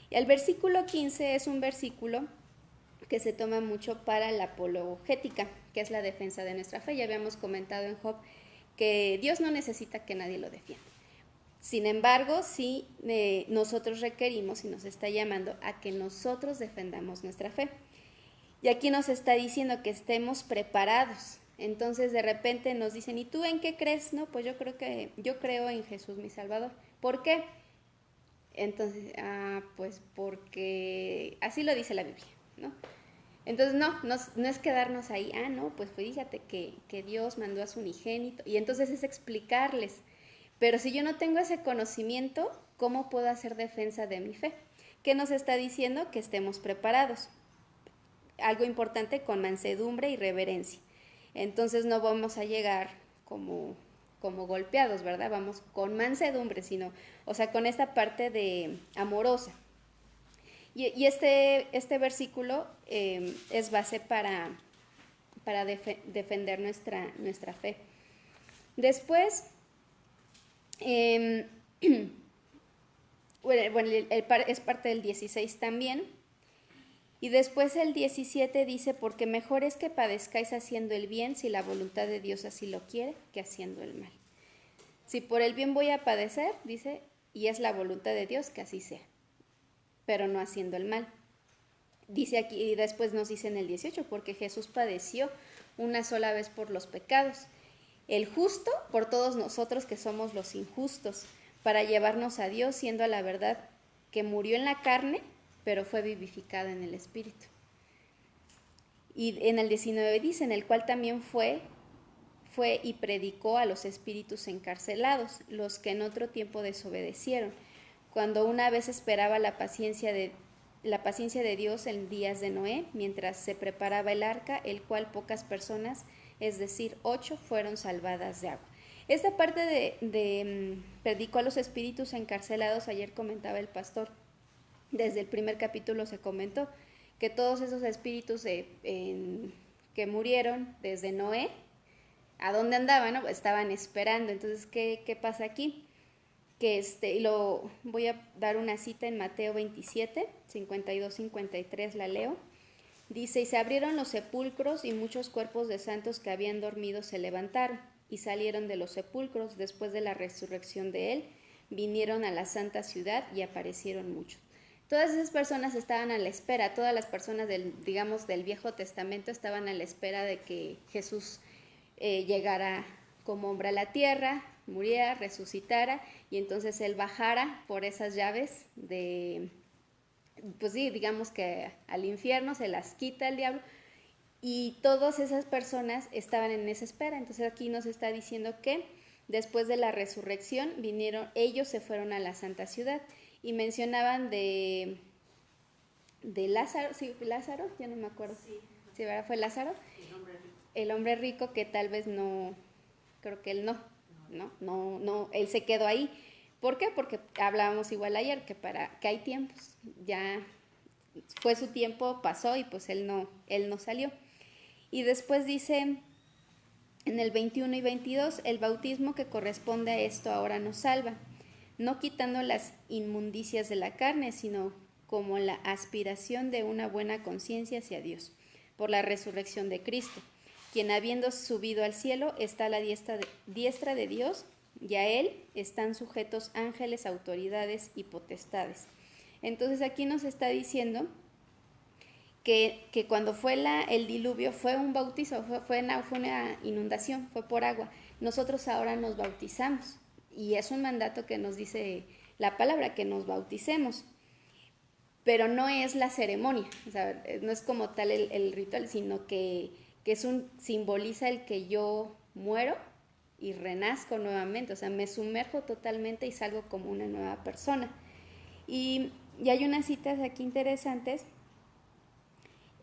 Y el versículo 15 es un versículo que se toma mucho para la apologética, que es la defensa de nuestra fe. Ya habíamos comentado en Job que Dios no necesita que nadie lo defienda. Sin embargo, sí nosotros requerimos y nos está llamando a que nosotros defendamos nuestra fe. Y aquí nos está diciendo que estemos preparados. Entonces de repente nos dicen, ¿y tú en qué crees? No, pues yo creo en Jesús mi Salvador. ¿Por qué? Entonces, pues porque así lo dice la Biblia, ¿no? Entonces no es quedarnos ahí, no, pues fíjate que Dios mandó a su unigénito. Y entonces es explicarles. Pero si yo no tengo ese conocimiento, ¿cómo puedo hacer defensa de mi fe? ¿Qué nos está diciendo? Que estemos preparados. Algo importante, con mansedumbre y reverencia. Entonces no vamos a llegar como golpeados, ¿verdad? Vamos con mansedumbre, con esta parte de amorosa. Y este versículo es base para defender nuestra fe. Después, es parte del 16 también. Y después el 17 dice, porque mejor es que padezcáis haciendo el bien, si la voluntad de Dios así lo quiere, que haciendo el mal. Si por el bien voy a padecer, dice, y es la voluntad de Dios que así sea, pero no haciendo el mal. Dice aquí, y después nos dice en el 18, porque Jesús padeció una sola vez por los pecados, el justo por todos nosotros que somos los injustos, para llevarnos a Dios, siendo a la verdad que murió en la carne, pero fue vivificado en el Espíritu. Y en el 19 dice, en el cual también fue y predicó a los espíritus encarcelados, los que en otro tiempo desobedecieron, cuando una vez esperaba la paciencia de Dios en días de Noé, mientras se preparaba el arca, el cual pocas personas, es decir, 8, fueron salvadas de agua. Esta parte de predicó a los espíritus encarcelados, ayer comentaba el pastor, desde el primer capítulo se comentó que todos esos espíritus que murieron desde Noé, ¿a dónde andaban? ¿No? Estaban esperando. Entonces, ¿qué pasa aquí? Que voy a dar una cita en Mateo 27, 52-53, la leo. Dice, y se abrieron los sepulcros y muchos cuerpos de santos que habían dormido se levantaron y salieron de los sepulcros después de la resurrección de él, vinieron a la santa ciudad y aparecieron muchos. Todas esas personas estaban a la espera, todas las personas del Viejo Testamento estaban a la espera de que Jesús llegara como hombre a la tierra, muriera, resucitara y entonces él bajara por esas llaves que al infierno se las quita el diablo y todas esas personas estaban en esa espera. Entonces aquí nos está diciendo que después de la resurrección ellos se fueron a la santa ciudad y mencionaban de Lázaro, sí, Lázaro, ya no me acuerdo. Sí, Sí, ¿verdad? Fue Lázaro, el hombre rico. el hombre rico que tal vez no, creo que él no, él se quedó ahí. ¿Por qué? Porque hablábamos igual ayer, que hay tiempos, ya fue su tiempo, pasó y pues él no salió. Y después dice en el 21 y 22, el bautismo que corresponde a esto ahora nos salva, no quitando las inmundicias de la carne, sino como la aspiración de una buena conciencia hacia Dios, por la resurrección de Cristo, quien habiendo subido al cielo está a la diestra de Dios, y a él están sujetos ángeles, autoridades y potestades. Entonces aquí nos está diciendo que cuando fue el diluvio fue un bautizo, fue una inundación, fue por agua. Nosotros ahora nos bautizamos y es un mandato que nos dice la palabra, que nos bauticemos. Pero no es la ceremonia, o sea, no es como tal el ritual, sino que simboliza el que yo muero y renazco nuevamente, o sea, me sumerjo totalmente y salgo como una nueva persona. Y hay unas citas aquí interesantes.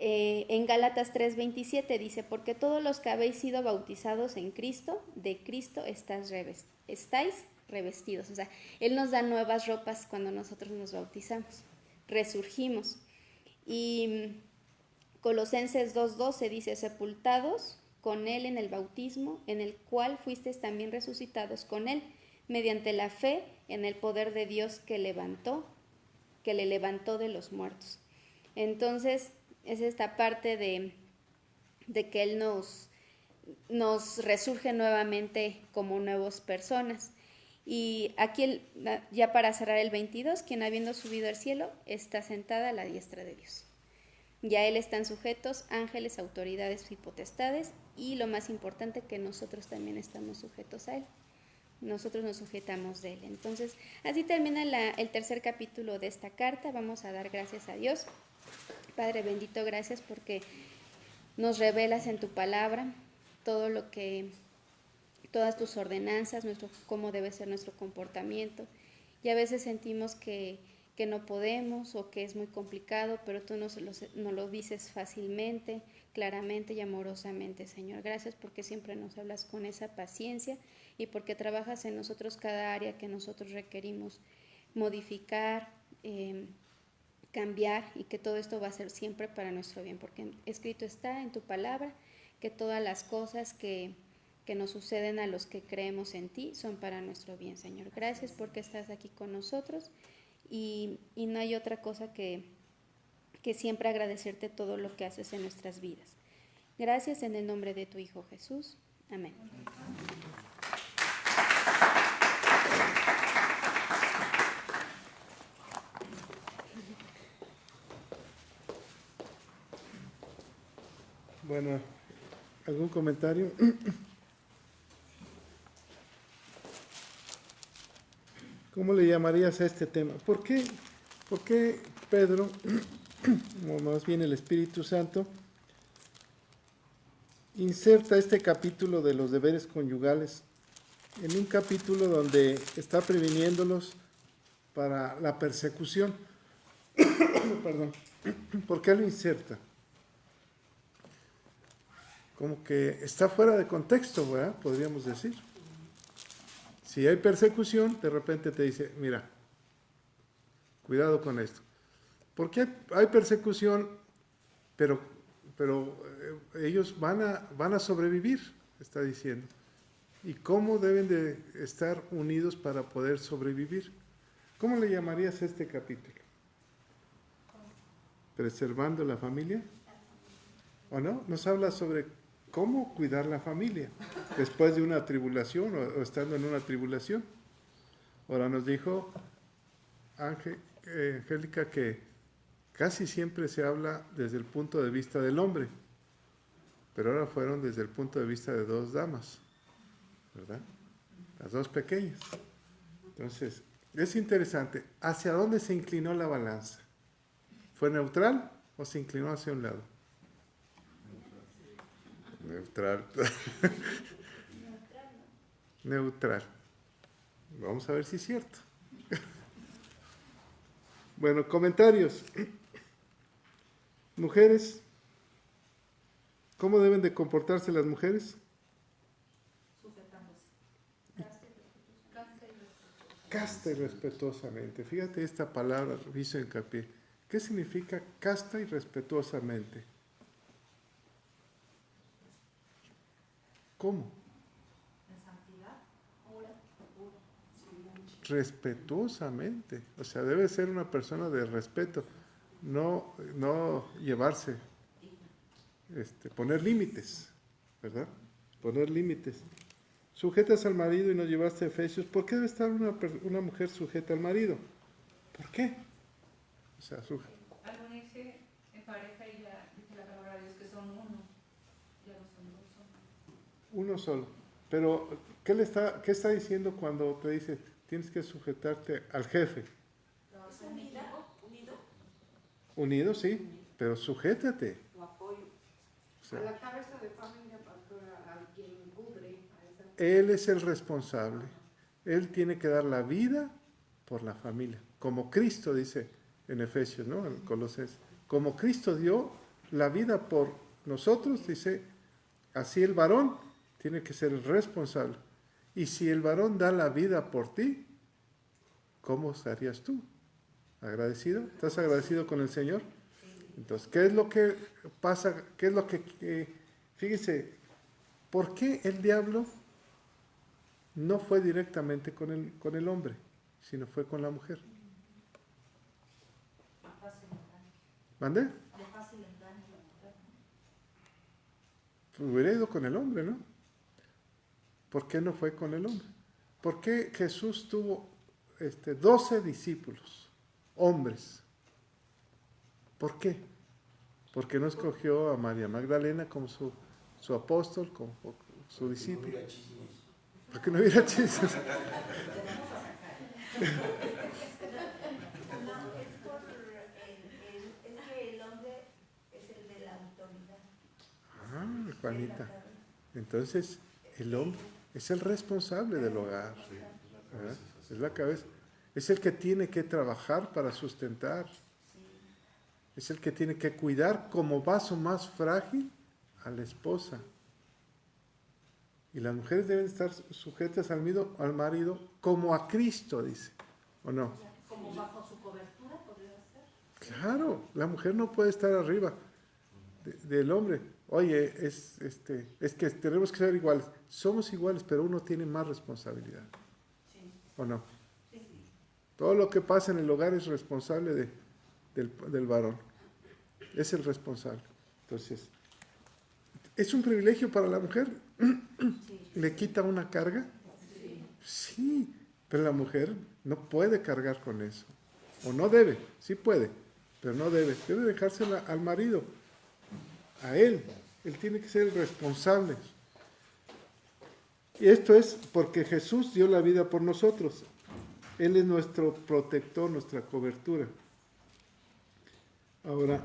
En Gálatas 3:27 dice, porque todos los que habéis sido bautizados en Cristo, de Cristo estáis revestidos. O sea, Él nos da nuevas ropas cuando nosotros nos bautizamos, resurgimos. Y Colosenses 2:12 dice, sepultados con Él en el bautismo, en el cual fuisteis también resucitados con Él, mediante la fe en el poder de Dios que le levantó de los muertos. Entonces, es esta parte de que Él nos resurge nuevamente como nuevas personas. Y aquí, ya para cerrar el 22, quien habiendo subido al cielo está sentada a la diestra de Dios. Ya Él están sujetos ángeles, autoridades y potestades, y lo más importante, que nosotros también estamos sujetos a Él. Nosotros nos sujetamos de Él. Entonces, así termina el tercer capítulo de esta carta. Vamos a dar gracias a Dios. Padre bendito, gracias porque nos revelas en tu palabra todo lo que, todas tus ordenanzas, cómo debe ser nuestro comportamiento. Y a veces sentimos que no podemos o que es muy complicado, pero tú nos lo dices fácilmente, claramente y amorosamente, Señor. Gracias porque siempre nos hablas con esa paciencia y porque trabajas en nosotros cada área que nosotros requerimos modificar, cambiar, y que todo esto va a ser siempre para nuestro bien, porque escrito está en tu palabra que todas las cosas que nos suceden a los que creemos en ti son para nuestro bien, Señor. Gracias porque estás aquí con nosotros y no hay otra cosa que siempre agradecerte todo lo que haces en nuestras vidas. Gracias en el nombre de tu Hijo Jesús. Amén. Bueno, ¿algún comentario? ¿Cómo le llamarías a este tema? ¿Por qué Pedro, o más bien el Espíritu Santo, inserta este capítulo de los deberes conyugales en un capítulo donde está previniéndolos para la persecución? Perdón. ¿Por qué lo inserta? Como que está fuera de contexto, ¿verdad? Podríamos decir. Si hay persecución, de repente te dice, mira, cuidado con esto. Porque hay persecución, pero ellos van a sobrevivir, está diciendo. ¿Y cómo deben de estar unidos para poder sobrevivir? ¿Cómo le llamarías a este capítulo? ¿Preservando la familia? ¿O no? Nos habla sobre cómo cuidar la familia después de una tribulación o estando en una tribulación. Ahora nos dijo Angélica que casi siempre se habla desde el punto de vista del hombre, pero ahora fueron desde el punto de vista de dos damas, ¿verdad? Las dos pequeñas. Entonces, es interesante. ¿Hacia dónde se inclinó la balanza? ¿Fue neutral o se inclinó hacia un lado? Neutral. Neutral. Vamos a ver si es cierto. Bueno, comentarios. Mujeres, ¿cómo deben de comportarse las mujeres? Sujetándose. Casta y respetuosamente. Fíjate esta palabra, hizo hincapié. ¿Qué significa casta y respetuosamente? ¿Cómo? En santidad. Respetuosamente. O sea, debe ser una persona de respeto. No llevarse, poner límites, ¿verdad? Poner límites. Sujetas al marido y nos llevaste a Efesios. ¿Por qué debe estar una mujer sujeta al marido? ¿Por qué? O sea, al unirse en pareja y ya dice la palabra de Dios que son uno, ya no son dos, son uno solo. Pero, ¿qué está diciendo cuando te dice tienes que sujetarte al jefe? ¿Es unido? Unido, sí, pero sujétate. O apoyo. O sea, A la cabeza de familia, pastora, a quien cubre a esa. él es el responsable. Él tiene que dar la vida por la familia. Como Cristo dice en Efesios, ¿no? En Colosenses. Como Cristo dio la vida por nosotros, dice, así el varón tiene que ser el responsable. Y si el varón da la vida por ti, ¿cómo estarías tú? ¿Agradecido? ¿Estás agradecido con el Señor? Entonces, ¿qué es lo que pasa? ¿Qué es lo que fíjese, ¿por qué el diablo no fue directamente con el hombre, sino fue con la mujer? De fácil engaño. ¿Mande? De fácil engaño la mujer, ¿no? Pues hubiera ido con el hombre, ¿no? ¿Por qué no fue con el hombre? ¿Por qué Jesús tuvo 12 discípulos, hombres? ¿Por qué? Porque no escogió a María Magdalena como su apóstol, como su discípulo. Porque no hubiera chismes. Es que el hombre es el de la autoridad. Ah, Juanita. Entonces, el hombre es el responsable del hogar. ¿Verdad? Es la cabeza. Es el que tiene que trabajar para sustentar. Es el que tiene que cuidar como vaso más frágil a la esposa. Y las mujeres deben estar sujetas al marido como a Cristo, dice. ¿O no? Como bajo su cobertura podría ser. Claro, la mujer no puede estar arriba del hombre. Oye, es que tenemos que ser iguales. Somos iguales, pero uno tiene más responsabilidad. ¿O no? Todo lo que pasa en el hogar es responsable del varón. Es el responsable. Entonces, ¿es un privilegio para la mujer? ¿Le quita una carga? Sí, pero la mujer no puede cargar con eso. O no debe, sí puede, pero no debe. Debe dejársela al marido, a él. Él tiene que ser el responsable. Y esto es porque Jesús dio la vida por nosotros. Él es nuestro protector, nuestra cobertura. Ahora,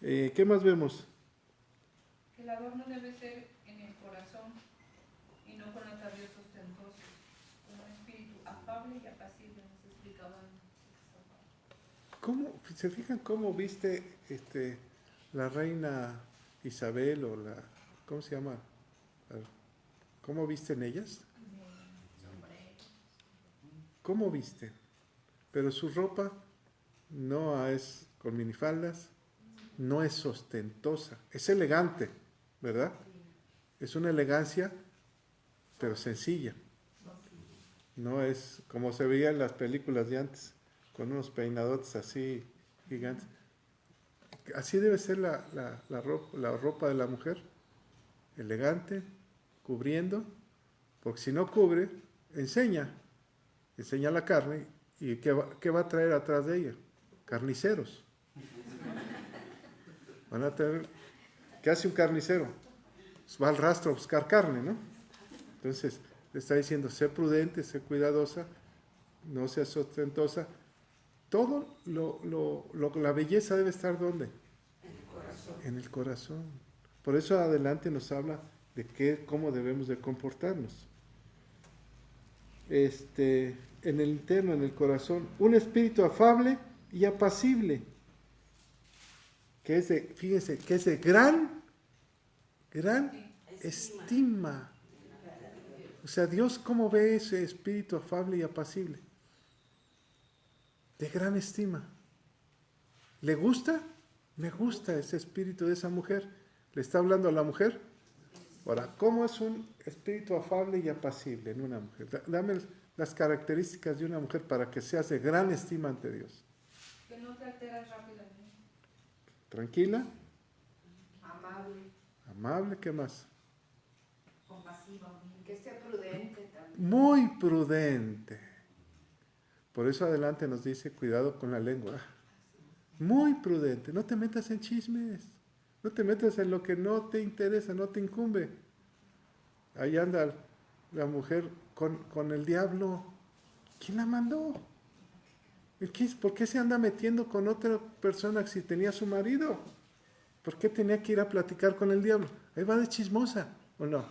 ¿qué más vemos? que el adorno debe ser en el corazón y no con atavíos ostentosos, con un espíritu afable y apacible, nos explicaban. ¿Cómo, se fijan cómo viste la reina Isabel o ¿cómo se llama? ¿Cómo visten ellas? ¿Cómo visten? Pero su ropa no es con minifaldas, no es ostentosa, es elegante, ¿verdad? Es una elegancia, pero sencilla. No es como se veía en las películas de antes, con unos peinadotes así gigantes. Así debe ser la ropa de la mujer, elegante, cubriendo, porque si no cubre, enseña la carne, y ¿qué va a traer atrás de ella? Carniceros. Van a tener, ¿qué hace un carnicero? Pues va al rastro a buscar carne, ¿no? Entonces, le está diciendo, sé prudente, sé cuidadosa, no seas ostentosa. Todo la belleza debe estar ¿dónde? En el corazón. Por eso adelante nos habla de cómo debemos de comportarnos. en el interno, en el corazón, un espíritu afable y apacible, que es de, fíjense, que es de gran estima. O sea, Dios, ¿cómo ve ese espíritu afable y apacible? De gran estima. ¿Le gusta? Me gusta ese espíritu de esa mujer. ¿Le está hablando a la mujer? Ahora, ¿cómo es un espíritu afable y apacible en una mujer? Dame las características de una mujer para que seas de gran estima ante Dios. Que no te alteras rápidamente. Tranquila. Amable. Amable, ¿qué más? Compasiva. Que sea prudente también. Muy prudente. Por eso adelante nos dice, cuidado con la lengua. Muy prudente. No te metas en chismes. No te metas en lo que no te interesa, no te incumbe. Ahí anda la mujer con el diablo. ¿Quién la mandó? ¿Por qué se anda metiendo con otra persona si tenía su marido? ¿Por qué tenía que ir a platicar con el diablo? Ahí va de chismosa, ¿o no?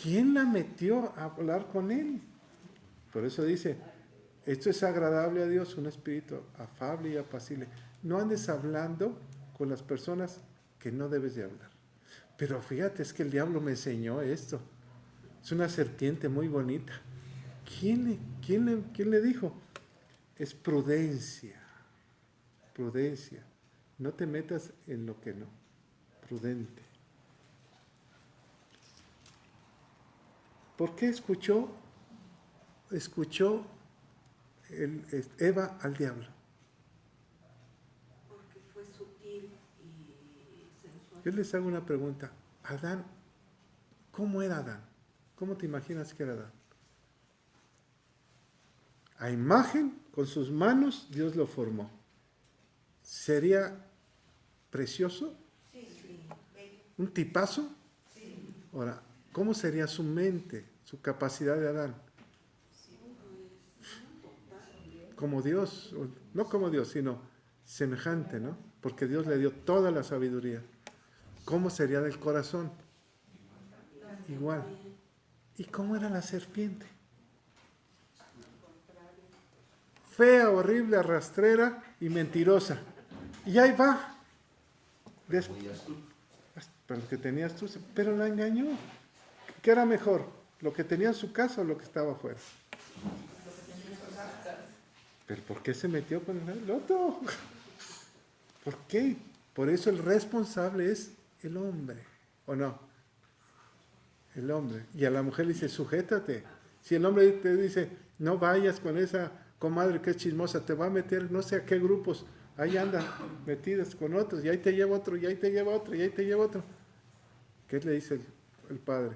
¿Quién la metió a hablar con él? Por eso dice, esto es agradable a Dios, un espíritu afable y apacible. No andes hablando con las personas que no debes de hablar. Pero fíjate, es que el diablo me enseñó esto. Es una serpiente muy bonita. ¿Quién le dijo? Es prudencia. Prudencia. No te metas en lo que no. Prudente. ¿Por qué escuchó Eva al diablo? Porque fue sutil y sensual. Yo les hago una pregunta. Adán, ¿cómo era Adán? ¿Cómo te imaginas que era Adán? A imagen, con sus manos, Dios lo formó. ¿Sería precioso? Sí, ¿Un tipazo? sí. Ahora, ¿cómo sería su mente, su capacidad de Adán? Como Dios, no como Dios, sino semejante, ¿no? Porque Dios le dio toda la sabiduría. ¿Cómo sería del corazón? Igual. ¿Y cómo era la serpiente? Fea, horrible, arrastrera y mentirosa. Y ahí va. Pero lo que tenías tú, pero la engañó. ¿Qué era mejor? ¿Lo que tenía en su casa o lo que estaba afuera? ¿Pero por qué se metió con el otro? ¿Por qué? Por eso el responsable es el hombre, ¿o no? El hombre. Y a la mujer le dice, sujétate. Si el hombre te dice, no vayas con esa comadre que es chismosa, te va a meter no sé a qué grupos, ahí andan metidas con otros, y ahí te lleva otro, y ahí te lleva otro, y ahí te lleva otro. ¿Qué le dice el padre,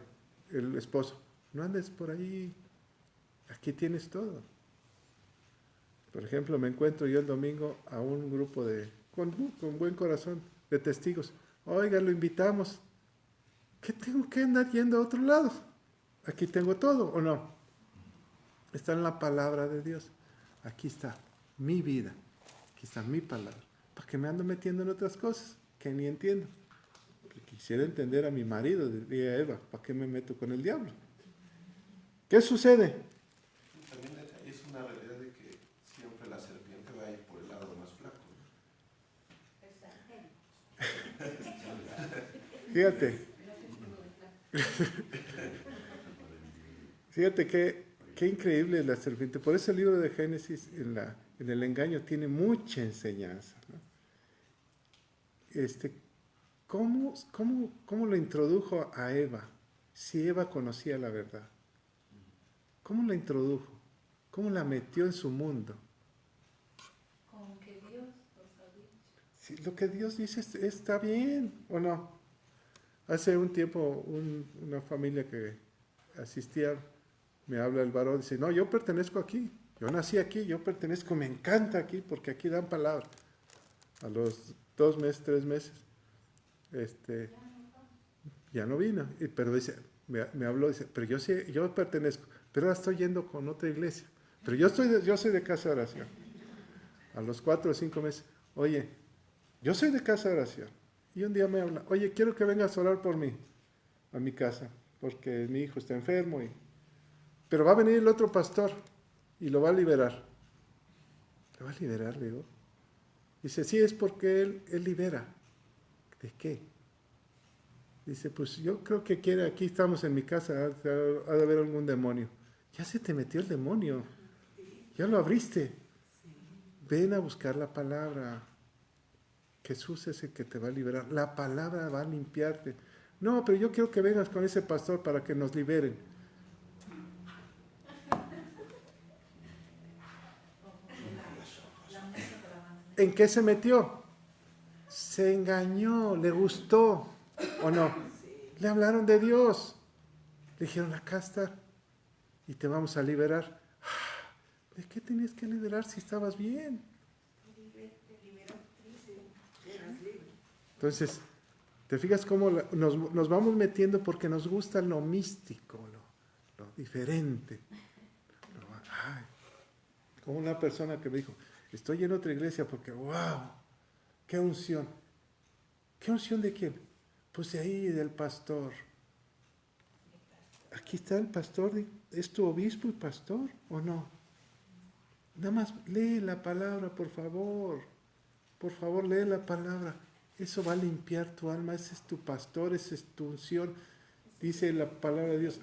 el esposo? No andes por ahí, aquí tienes todo. Por ejemplo, me encuentro yo el domingo a un grupo con buen corazón, de testigos. Oiga, lo invitamos. ¿Qué tengo que andar yendo a otro lado? Aquí tengo todo, ¿o no? Está en la palabra de Dios. Aquí está mi vida. Aquí está mi palabra. ¿Para qué me ando metiendo en otras cosas que ni entiendo? Porque quisiera entender a mi marido, diría Eva. ¿Para qué me meto con el diablo? ¿Qué sucede? También es una realidad de que siempre la serpiente va a ir por el lado más flaco, ¿no? Fíjate. Fíjate qué increíble es la serpiente. Por eso el libro de Génesis en el engaño tiene mucha enseñanza, ¿no? ¿Cómo lo introdujo a Eva? Si Eva conocía la verdad. ¿Cómo la introdujo? ¿Cómo la metió en su mundo? Con que Dios los ha dicho. Si lo que Dios dice está bien, ¿o no? Hace un tiempo una familia que asistía, me habla el varón, dice, no, yo pertenezco aquí, yo nací aquí, yo pertenezco, me encanta aquí, porque aquí dan palabra. A los 2 meses, 3 meses, ya no vino, pero dice, me habló, dice, pero yo pertenezco, pero ahora estoy yendo con otra iglesia, pero yo soy de casa de oración. A los 4 o 5 meses, oye, yo soy de casa de oración. Y un día me habla, oye, quiero que vengas a orar por mí, a mi casa, porque mi hijo está enfermo. pero va a venir el otro pastor y lo va a liberar. ¿Lo va a liberar, le digo? Dice, sí, es porque él libera. ¿De qué? Dice, pues yo creo que quiere, aquí estamos en mi casa, ha de haber algún demonio. Ya se te metió el demonio, ya lo abriste. Ven a buscar la palabra. Jesús es el que te va a liberar. La palabra va a limpiarte. No, pero yo quiero que vengas con ese pastor para que nos liberen. ¿En qué se metió? Se engañó, le gustó, ¿o no? Le hablaron de Dios. Le dijeron, acá está, y te vamos a liberar. ¿De qué tenías que liberar si estabas bien? Entonces, ¿te fijas cómo nos vamos metiendo porque nos gusta lo místico, lo diferente? Como una persona que me dijo, estoy en otra iglesia porque, wow, qué unción. ¿Qué unción de quién? Pues de ahí, del pastor. Aquí está el pastor, ¿es tu obispo y pastor o no? Nada más lee la palabra, por favor. Por favor, lee la palabra. Eso va a limpiar tu alma, ese es tu pastor, esa es tu unción. Dice la palabra de Dios.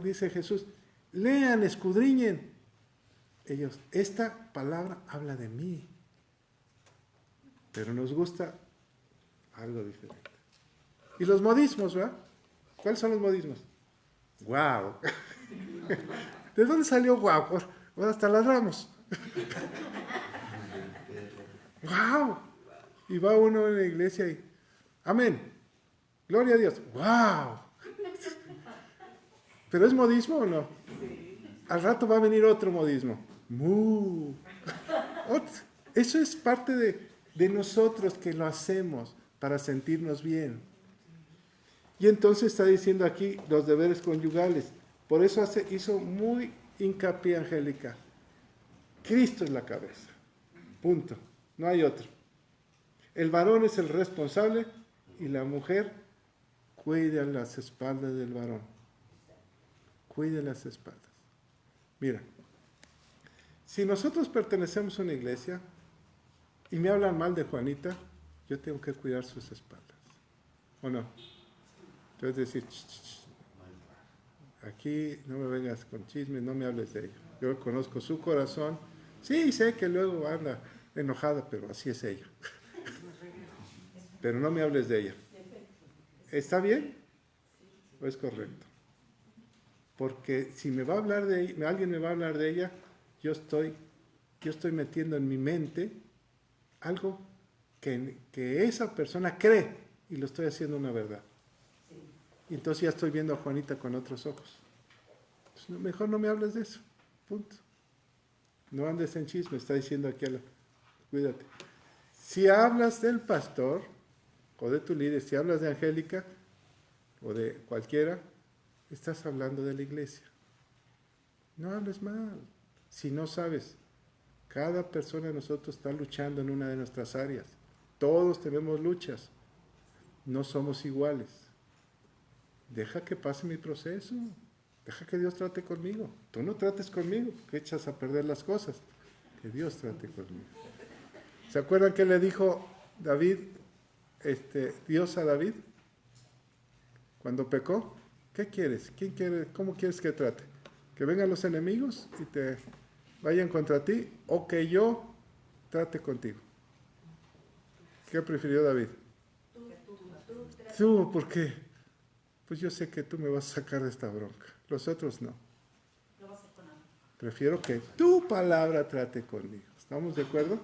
Dice Jesús, lean, escudriñen. Ellos, esta palabra habla de mí. Pero nos gusta algo diferente. Y los modismos, ¿verdad? ¿Cuáles son los modismos? ¡Guau! ¿De dónde salió guau? Bueno, hasta ladramos. ¡Guau! Y va uno en la iglesia y, amén, gloria a Dios, ¡wow! ¿Pero es modismo o no? Al rato va a venir otro modismo. ¡Mu! Eso es parte de nosotros que lo hacemos para sentirnos bien. Y entonces está diciendo aquí los deberes conyugales. Por eso hizo muy hincapié Angélica. Cristo es la cabeza. Punto. No hay otro. El varón es el responsable y la mujer cuida las espaldas del varón. Cuide las espaldas. Mira, si nosotros pertenecemos a una iglesia y me hablan mal de Juanita, yo tengo que cuidar sus espaldas. ¿O no? Entonces decir, aquí no me vengas con chismes, no me hables de ella. Yo conozco su corazón. Sí, sé que luego anda enojada, pero así es ella. Pero no me hables de ella. ¿Está bien? ¿O es correcto? Porque si me va a hablar de ella, alguien me va a hablar de ella, yo estoy metiendo en mi mente algo que esa persona cree y lo estoy haciendo una verdad. Y entonces ya estoy viendo a Juanita con otros ojos. Entonces, mejor no me hables de eso. Punto. No andes en chisme, está diciendo aquí cuídate. Si hablas del pastor o de tu líder, si hablas de Angélica o de cualquiera, estás hablando de la iglesia. No hables mal. Si no sabes, cada persona de nosotros está luchando en una de nuestras áreas. Todos tenemos luchas. No somos iguales. Deja que pase mi proceso. Deja que Dios trate conmigo. Tú no trates conmigo, que echas a perder las cosas. Que Dios trate conmigo. ¿Se acuerdan que le dijo Dios a David? Cuando pecó, ¿qué quieres? ¿Cómo quieres que trate? ¿Que vengan los enemigos y te vayan contra ti? ¿O que yo trate contigo? ¿Qué prefirió David? Tú, ¿por qué? Pues yo sé que tú me vas a sacar de esta bronca. Los otros no. Prefiero que tu palabra trate conmigo. ¿Estamos de acuerdo?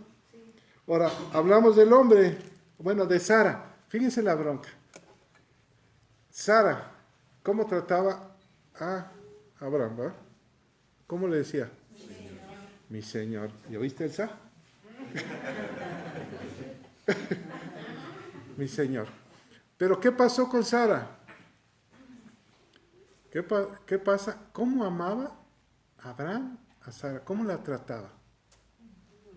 Ahora, hablamos del hombre. Bueno, de Sara. Fíjense la bronca. Sara, ¿cómo trataba a Abraham? ¿Va? ¿Cómo le decía? Mi señor. ¿Ya viste, Elsa? Mi señor. Pero ¿qué pasó con Sara? ¿Qué pasa? ¿Cómo amaba Abraham a Sara? ¿Cómo la trataba?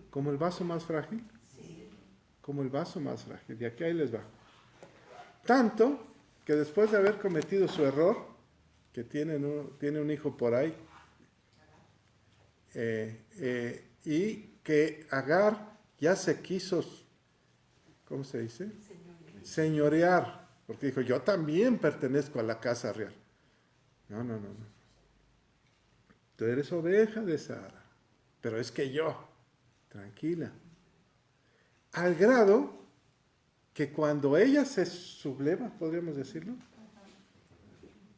¿Como el vaso más frágil? Como el vaso más frágil. Y ahí les va. Tanto que después de haber cometido su error, que tiene un hijo por ahí, y que Agar ya se quiso, ¿cómo se dice? Señorear, porque dijo, yo también pertenezco a la casa real. No. Tú eres oveja de Sara, pero es que yo, tranquila. Al grado que cuando ella se subleva, podríamos decirlo,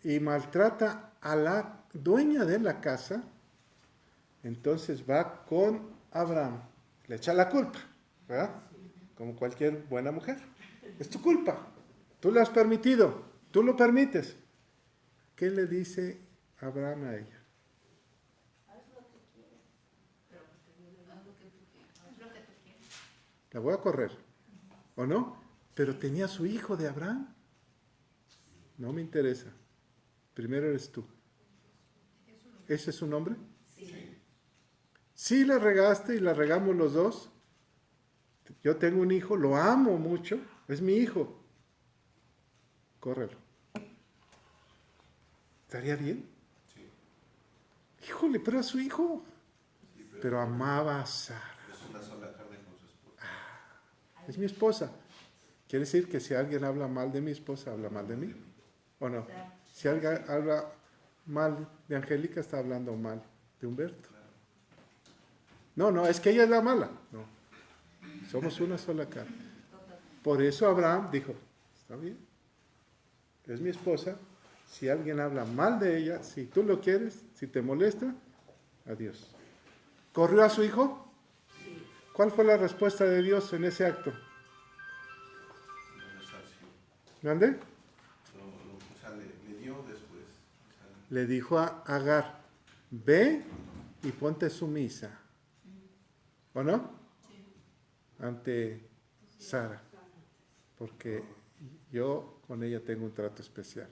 y maltrata a la dueña de la casa, entonces va con Abraham, le echa la culpa, ¿verdad? Como cualquier buena mujer. Es tu culpa, tú lo has permitido, tú lo permites. ¿Qué le dice Abraham a ella? La voy a correr, ¿o no? Pero tenía su hijo de Abraham. No me interesa. Primero eres tú. ¿Ese es su nombre? Sí. Sí la regaste y la regamos los dos. Yo tengo un hijo, lo amo mucho, es mi hijo. Córrelo. ¿Estaría bien? Sí. Híjole, pero a su hijo. Pero amaba a Sara. Es una sola carne con su esposa. Es mi esposa. Quiere decir que si alguien habla mal de mi esposa, habla mal de mí. ¿O no? Si alguien habla mal de Angélica, está hablando mal de Humberto. No, es que ella es la mala. No. Somos una sola carne. Por eso Abraham dijo, está bien. Es mi esposa. Si alguien habla mal de ella, si tú lo quieres, si te molesta, adiós. ¿Corrió a su hijo? ¿Cuál fue la respuesta de Dios en ese acto? ¿Grande? O sea, le dio después. O sea, Le dijo a Agar, ve y ponte sumisa. ¿O no? Ante Sara. Porque yo con ella tengo un trato especial.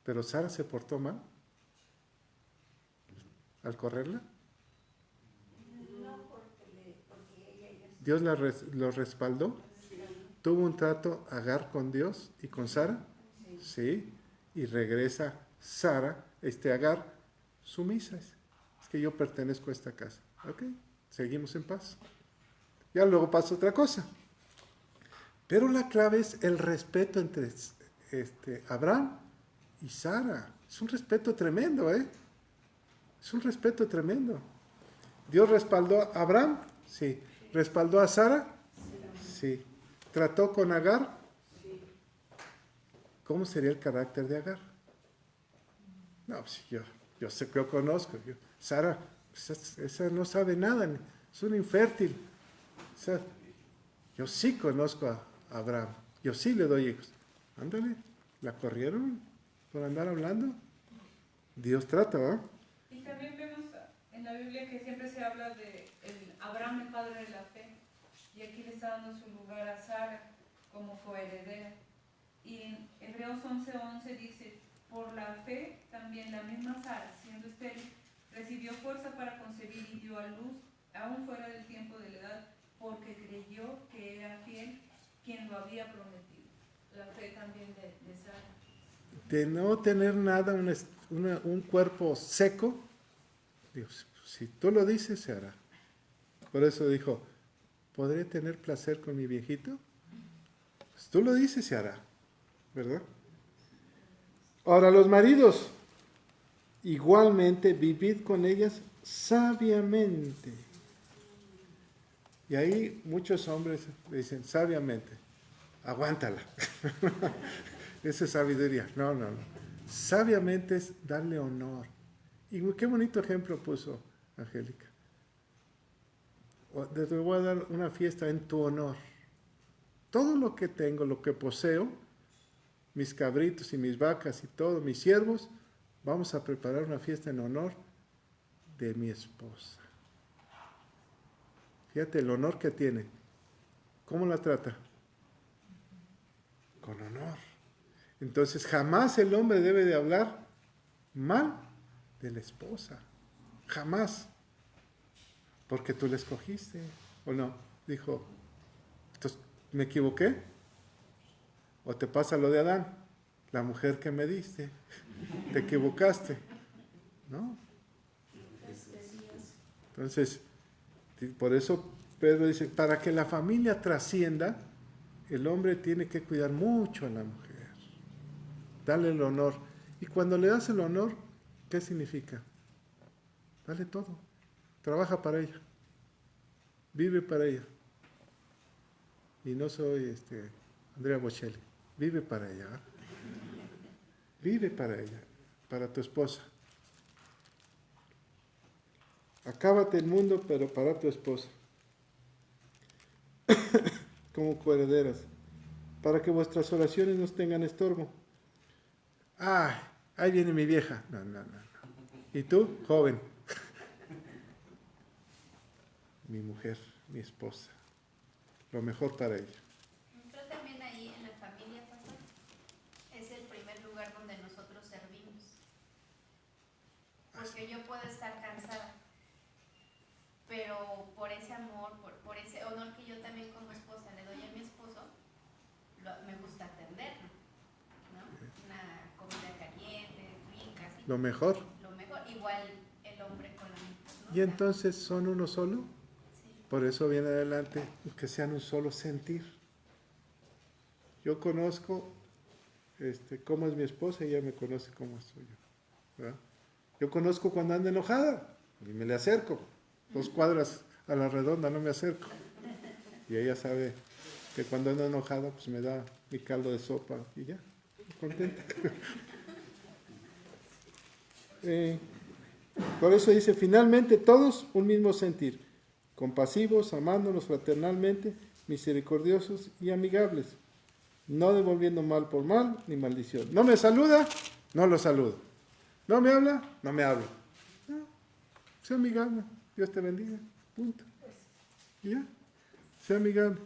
Pero Sara se portó mal al correrla. No, porque ella ya Dios lo respaldó. ¿Tuvo un trato Agar con Dios y con Sara? Sí. Y regresa Agar sumisa. Es que yo pertenezco a esta casa. Ok, seguimos en paz. Ya luego pasa otra cosa. Pero la clave es el respeto entre Abraham y Sara. Es un respeto tremendo, ¿eh? Es un respeto tremendo. ¿Dios respaldó a Abraham? Sí. ¿Respaldó a Sara? Sí. ¿Trató con Agar? ¿Cómo sería el carácter de Agar? No, pues yo sé que yo conozco. Sara, esa no sabe nada, es un infértil. O sea, yo sí conozco a Abraham, yo sí le doy hijos. Ándale, la corrieron por andar hablando. Dios trata, ¿verdad? Y también vemos en la Biblia que siempre se habla de Abraham, el padre de la fe, y aquí le está dando su lugar a Sara como coheredera. Y en Hebreos 11:11 dice, por la fe también la misma Sara, siendo estéril, recibió fuerza para concebir y dio a luz, aún fuera del tiempo de la edad, porque creyó que era fiel quien lo había prometido. La fe también de Sara. De no tener nada, un cuerpo seco, Dios, si tú lo dices, se hará. Por eso dijo, ¿podré tener placer con mi viejito? Pues tú lo dices, se hará, ¿verdad? Ahora, los maridos, igualmente, vivid con ellas sabiamente. Y ahí muchos hombres dicen, sabiamente, aguántala. Esa es sabiduría. No. Sabiamente es darle honor. Y qué bonito ejemplo puso Angélica. Te voy a dar una fiesta en tu honor. Todo lo que tengo, lo que poseo, mis cabritos y mis vacas y todo, mis siervos, vamos a preparar una fiesta en honor de mi esposa. Fíjate el honor que tiene. ¿Cómo la trata? Con honor. Entonces jamás el hombre debe de hablar mal de la esposa. Jamás. Porque tú la escogiste. ¿O no? Dijo, entonces, ¿me equivoqué? ¿O te pasa lo de Adán? la mujer que me diste, te equivocaste, ¿no? Entonces, por eso Pedro dice, para que la familia trascienda, el hombre tiene que cuidar mucho a la mujer, darle el honor. Y cuando le das el honor, ¿qué significa? Dale todo, trabaja para ella, vive para ella. Y no soy Andrea Bocelli, vive para ella, ¿eh? Vive para ella, para tu esposa. Acábate el mundo, pero para tu esposa. Como coherederas, para que vuestras oraciones no tengan estorbo. ¡Ay! Ahí viene mi vieja. No. ¿Y tú, joven? Mi mujer, mi esposa. Lo mejor para ella. Pero también ahí en la familia, pastor, es el primer lugar donde nosotros servimos. Porque yo puedo estar cansada, pero por ese amor, por ese honor que yo también como esposa le doy a mi esposo, me gusta atenderlo, ¿no? Una comida caliente, rica, ¿sí? Lo mejor. Lo mejor, igual el hombre con la mujer, ¿no? ¿Y entonces son uno solo? Sí. Por eso viene adelante que sean un solo sentir. Yo conozco cómo es mi esposa y ella me conoce cómo soy yo, ¿verdad? Yo conozco cuando anda enojada y me le acerco. 2 cuadras a la redonda no me acerco. Y ella sabe que cuando ando enojada pues me da mi caldo de sopa y ya, contenta. Por eso dice, finalmente todos un mismo sentir, compasivos, amándonos fraternalmente, misericordiosos y amigables, no devolviendo mal por mal ni maldición. ¿No me saluda? No lo saludo. ¿No me habla? No me hablo. No, sea amigable. Dios te bendiga. Punto. Y ya. Sea amigable.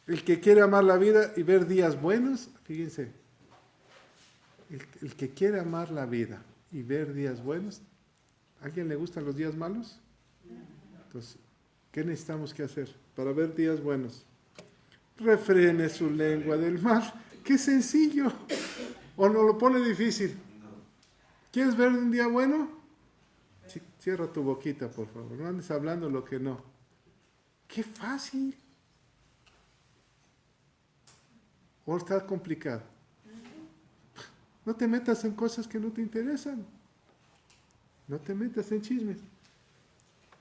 El que quiere amar la vida y ver días buenos, fíjense, el que quiere amar la vida y ver días buenos, ¿a alguien le gustan los días malos? Entonces, ¿qué necesitamos que hacer para ver días buenos? Refrene su lengua del mal. ¡Qué sencillo! ¿O no lo pone difícil? ¿Quieres ver un día bueno? Cierra tu boquita, por favor. No andes hablando lo que no. ¡Qué fácil! ¿O está complicado? No te metas en cosas que no te interesan. No te metas en chismes.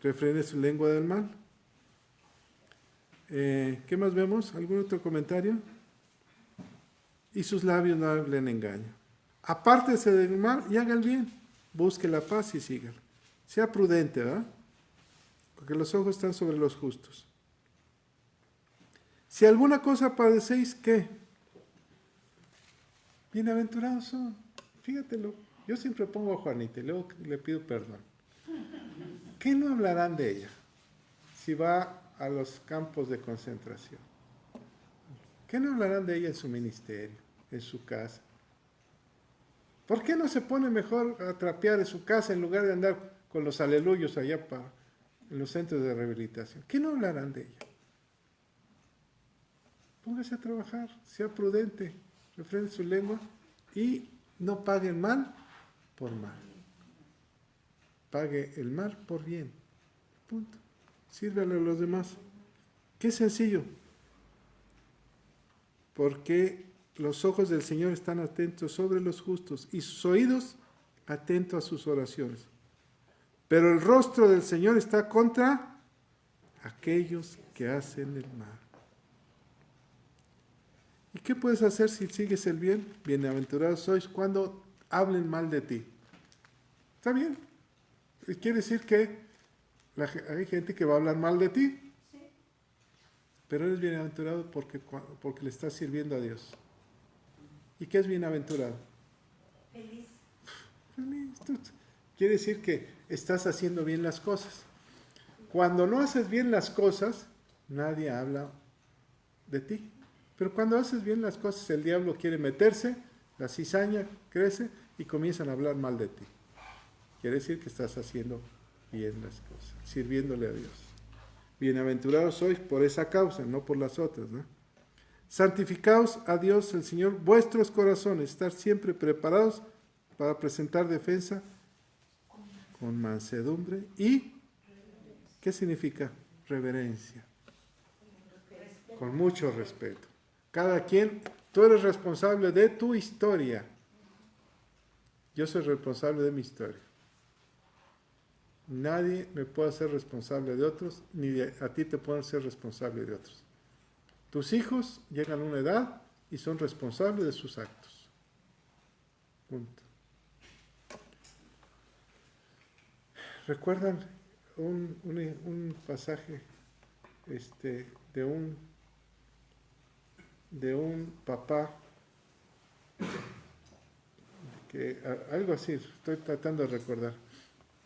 Refrene su lengua del mal. ¿Qué más vemos? ¿Algún otro comentario? Y sus labios no hablen engaño. Apártese del mal y haga el bien. Busque la paz y sígalo. Sea prudente, ¿verdad? Porque los ojos están sobre los justos. Si alguna cosa padecéis, ¿qué? Bienaventurados son. Fíjatelo. Yo siempre pongo a Juanita y luego le pido perdón. ¿Qué no hablarán de ella si va a los campos de concentración? ¿Qué no hablarán de ella en su ministerio, en su casa? ¿Por qué no se pone mejor a trapear en su casa en lugar de andar con los aleluyos allá en los centros de rehabilitación? ¿Qué no hablarán de ella? Póngase a trabajar, sea prudente, refrene su lengua y no pague el mal por mal. Pague el mal por bien. Punto. Sírvale a los demás. Qué sencillo. Porque los ojos del Señor están atentos sobre los justos y sus oídos atentos a sus oraciones. Pero el rostro del Señor está contra aquellos que hacen el mal. ¿Y qué puedes hacer si sigues el bien? Bienaventurados sois cuando hablen mal de ti. ¿Está bien? Quiere decir que hay gente que va a hablar mal de ti. Sí. Pero eres bienaventurado porque le estás sirviendo a Dios. ¿Y qué es bienaventurado? Feliz. Feliz. Quiere decir que estás haciendo bien las cosas. Cuando no haces bien las cosas, nadie habla de ti. Pero cuando haces bien las cosas, el diablo quiere meterse, la cizaña crece y comienzan a hablar mal de ti. Quiere decir que estás haciendo bien las cosas, sirviéndole a Dios. Bienaventurados sois por esa causa, no por las otras, ¿no? Santificaos a Dios el Señor vuestros corazones, estar siempre preparados para presentar defensa con mansedumbre y, ¿qué significa? Reverencia. Con mucho respeto. Cada quien, tú eres responsable de tu historia. Yo soy responsable de mi historia. Nadie me puede hacer responsable de otros, ni a ti te pueden ser responsable de otros. Tus hijos llegan a una edad y son responsables de sus actos. Punto. ¿Recuerdan un pasaje de un papá que algo así, estoy tratando de recordar,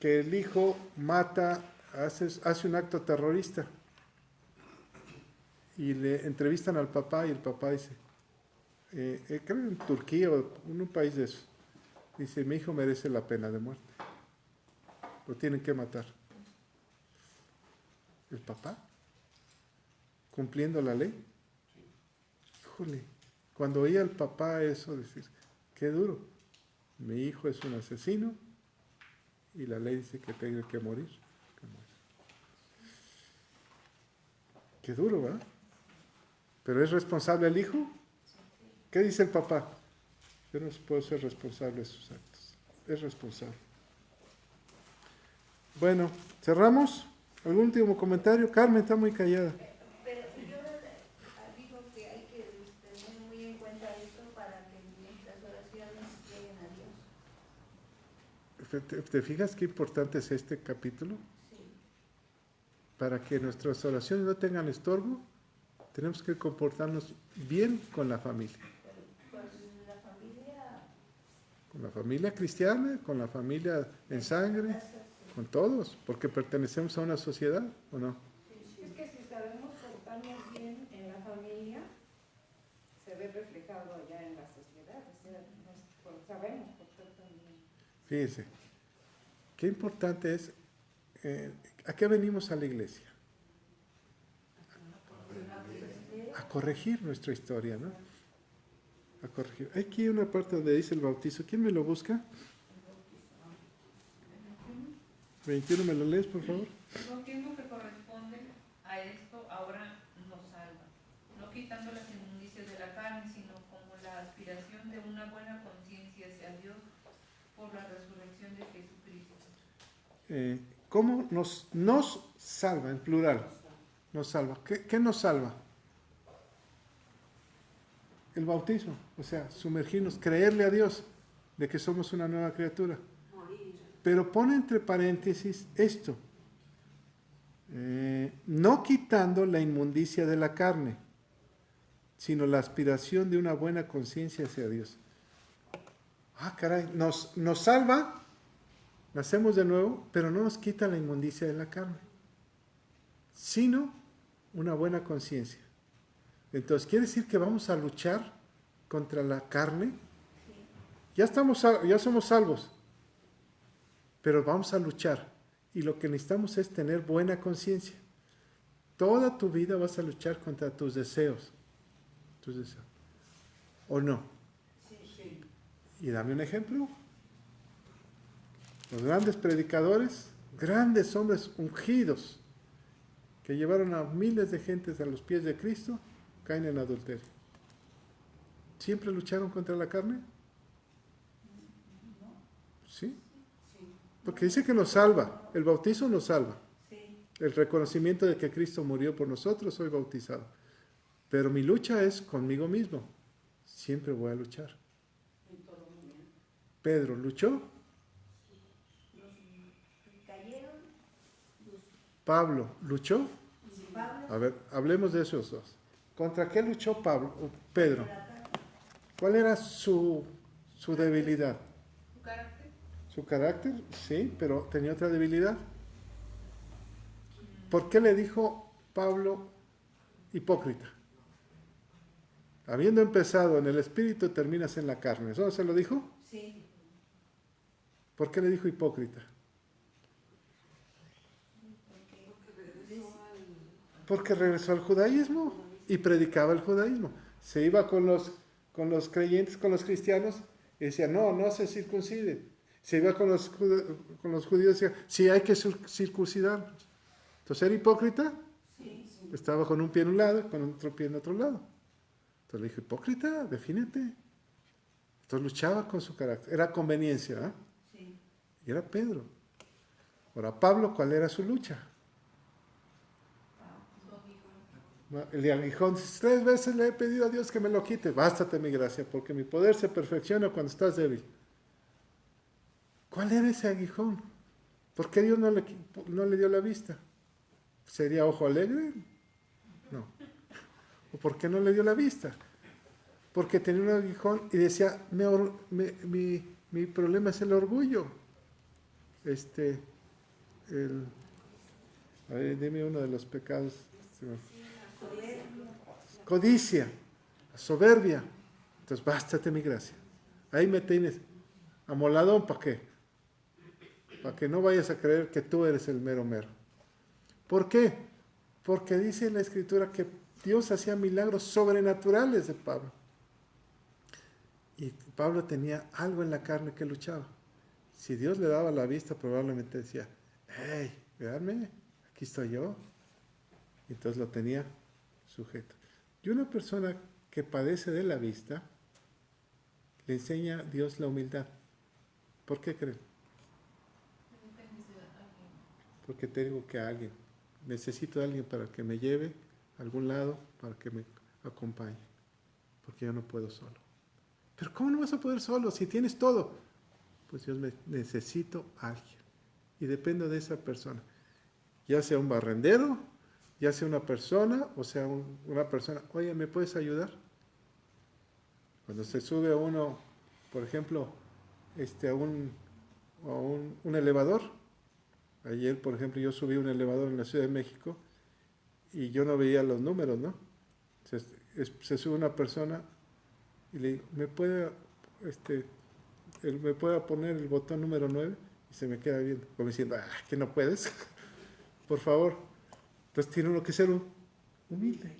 que el hijo mata, hace un acto terrorista y le entrevistan al papá y el papá dice, creo en Turquía o en un país de eso, dice, mi hijo merece la pena de muerte, lo tienen que matar. El papá, cumpliendo la ley. Híjole, cuando oía al papá eso, decir, qué duro, mi hijo es un asesino y la ley dice que tenga que morir. Qué duro, ¿verdad? ¿Pero es responsable el hijo? ¿Qué dice el papá? Yo no puedo ser responsable de sus actos. Es responsable. Bueno, ¿cerramos? ¿Algún último comentario? Carmen está muy callada. Pero yo digo que hay que tener muy en cuenta esto para que nuestras oraciones lleguen a Dios. ¿Te fijas qué importante es este capítulo? Sí. Para que nuestras oraciones no tengan estorbo, tenemos que comportarnos bien con la familia. Con la familia. Con la familia cristiana, con la familia en sangre, con todos, porque pertenecemos a una sociedad, ¿o no? Es que si sabemos portarnos bien en la familia, se ve reflejado allá en la sociedad. O sea, sabemos portarnos bien. Fíjense, qué importante es, ¿a qué venimos a la iglesia? A corregir nuestra historia, ¿no? A corregir. Aquí hay una parte donde dice el bautizo. ¿Quién me lo busca? 21, ¿me lo lees, por favor? El bautismo que corresponde a esto ahora nos salva, no quitando las inmundicias de la carne, sino como la aspiración de una buena conciencia hacia Dios por la resurrección de Jesucristo. ¿Cómo nos salva, en plural? Nos salva. ¿Qué nos salva? El bautismo, o sea, sumergirnos, creerle a Dios de que somos una nueva criatura. Pero pone entre paréntesis esto, no quitando la inmundicia de la carne, sino la aspiración de una buena conciencia hacia Dios. Ah, caray, nos salva, nacemos de nuevo, pero no nos quita la inmundicia de la carne, sino una buena conciencia. Entonces, ¿quiere decir que vamos a luchar contra la carne? Ya somos salvos, pero vamos a luchar. Y lo que necesitamos es tener buena conciencia. Toda tu vida vas a luchar contra tus deseos. ¿O no? Sí. Y dame un ejemplo. Los grandes predicadores, grandes hombres ungidos, que llevaron a miles de gentes a los pies de Cristo, caen en adulterio. ¿Siempre lucharon contra la carne? ¿Sí? Porque dice que nos salva, el bautizo nos salva. El reconocimiento de que Cristo murió por nosotros, soy bautizado. Pero mi lucha es conmigo mismo. Siempre voy a luchar. Pedro, ¿luchó? Pablo, ¿luchó? A ver, hablemos de esos dos. ¿Contra qué luchó Pedro? ¿Cuál era su debilidad? ¿Su carácter? Su carácter, sí, pero tenía otra debilidad. ¿Por qué le dijo Pablo hipócrita? Habiendo empezado en el espíritu, terminas en la carne. ¿Eso se lo dijo? Sí. ¿Por qué le dijo hipócrita? Porque regresó al judaísmo y predicaba el judaísmo. Se iba con los creyentes, con los cristianos, y decía, no se circunciden. Se iba con los judíos y decía, sí, hay que circuncidarlos. Entonces, ¿era hipócrita? Sí. Estaba con un pie en un lado y con otro pie en otro lado. Entonces le dije, hipócrita, defínete. Entonces luchaba con su carácter. Era conveniencia, ¿eh? Sí. Y era Pedro. Ahora, Pablo, ¿cuál era su lucha? El aguijón, 3 veces le he pedido a Dios que me lo quite. Bástate mi gracia, porque mi poder se perfecciona cuando estás débil. ¿Cuál era ese aguijón? ¿Por qué Dios no le dio la vista? ¿Sería ojo alegre? No. ¿O por qué no le dio la vista? Porque tenía un aguijón y decía, mi problema es el orgullo. A ver, dime uno de los pecados. Codicia, soberbia. Entonces, bástate mi gracia. Ahí me tienes amoladón, ¿para qué? Para que no vayas a creer que tú eres el mero mero. ¿Por qué? Porque dice en la Escritura que Dios hacía milagros sobrenaturales de Pablo. Y Pablo tenía algo en la carne que luchaba. Si Dios le daba la vista, probablemente decía, hey, veanme, aquí estoy yo. Y entonces lo tenía sujeto. Y una persona que padece de la vista, le enseña a Dios la humildad. ¿Por qué creen? Porque tengo que a alguien. Necesito a alguien para que me lleve a algún lado, para que me acompañe. Porque yo no puedo solo. Pero ¿cómo no vas a poder solo si tienes todo? Pues Dios necesito a alguien. Y dependo de esa persona. Ya sea un barrendero, ya sea una persona, o sea una persona, oye, ¿me puedes ayudar? Cuando se sube a uno, por ejemplo, a un elevador. Ayer, por ejemplo, yo subí un elevador en la Ciudad de México y yo no veía los números, ¿no? Se sube una persona y le digo, ¿me puede poner el botón número 9? Y se me queda viendo, como diciendo, que no puedes. Por favor. Entonces tiene uno que ser humilde,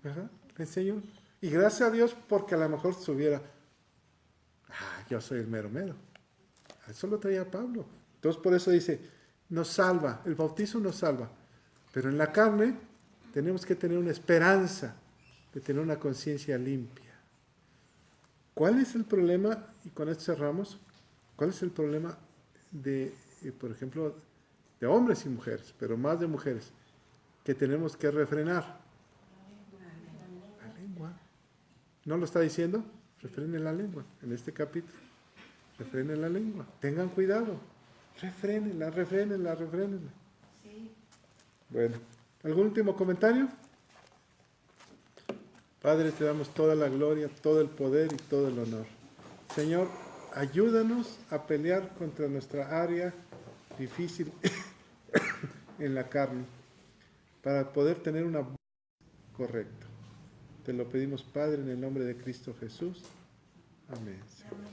¿verdad? Le enseño. Y gracias a Dios, porque a lo mejor subiera, yo soy el mero mero. Eso lo traía Pablo. Entonces por eso dice, nos salva, el bautizo nos salva. Pero en la carne tenemos que tener una esperanza de tener una conciencia limpia. ¿Cuál es el problema? Y con esto cerramos. ¿Cuál es el problema de, por ejemplo, de hombres y mujeres, pero más de mujeres, que tenemos que refrenar? La lengua. ¿No lo está diciendo? Refrenen la lengua en este capítulo. Refrenen la lengua. Tengan cuidado. Refrénenla. Sí. Bueno, ¿algún último comentario? Padre, te damos toda la gloria, todo el poder y todo el honor. Señor, ayúdanos a pelear contra nuestra área difícil en la carne, para poder tener una voz correcta. Te lo pedimos, Padre, en el nombre de Cristo Jesús. Amén. Amén.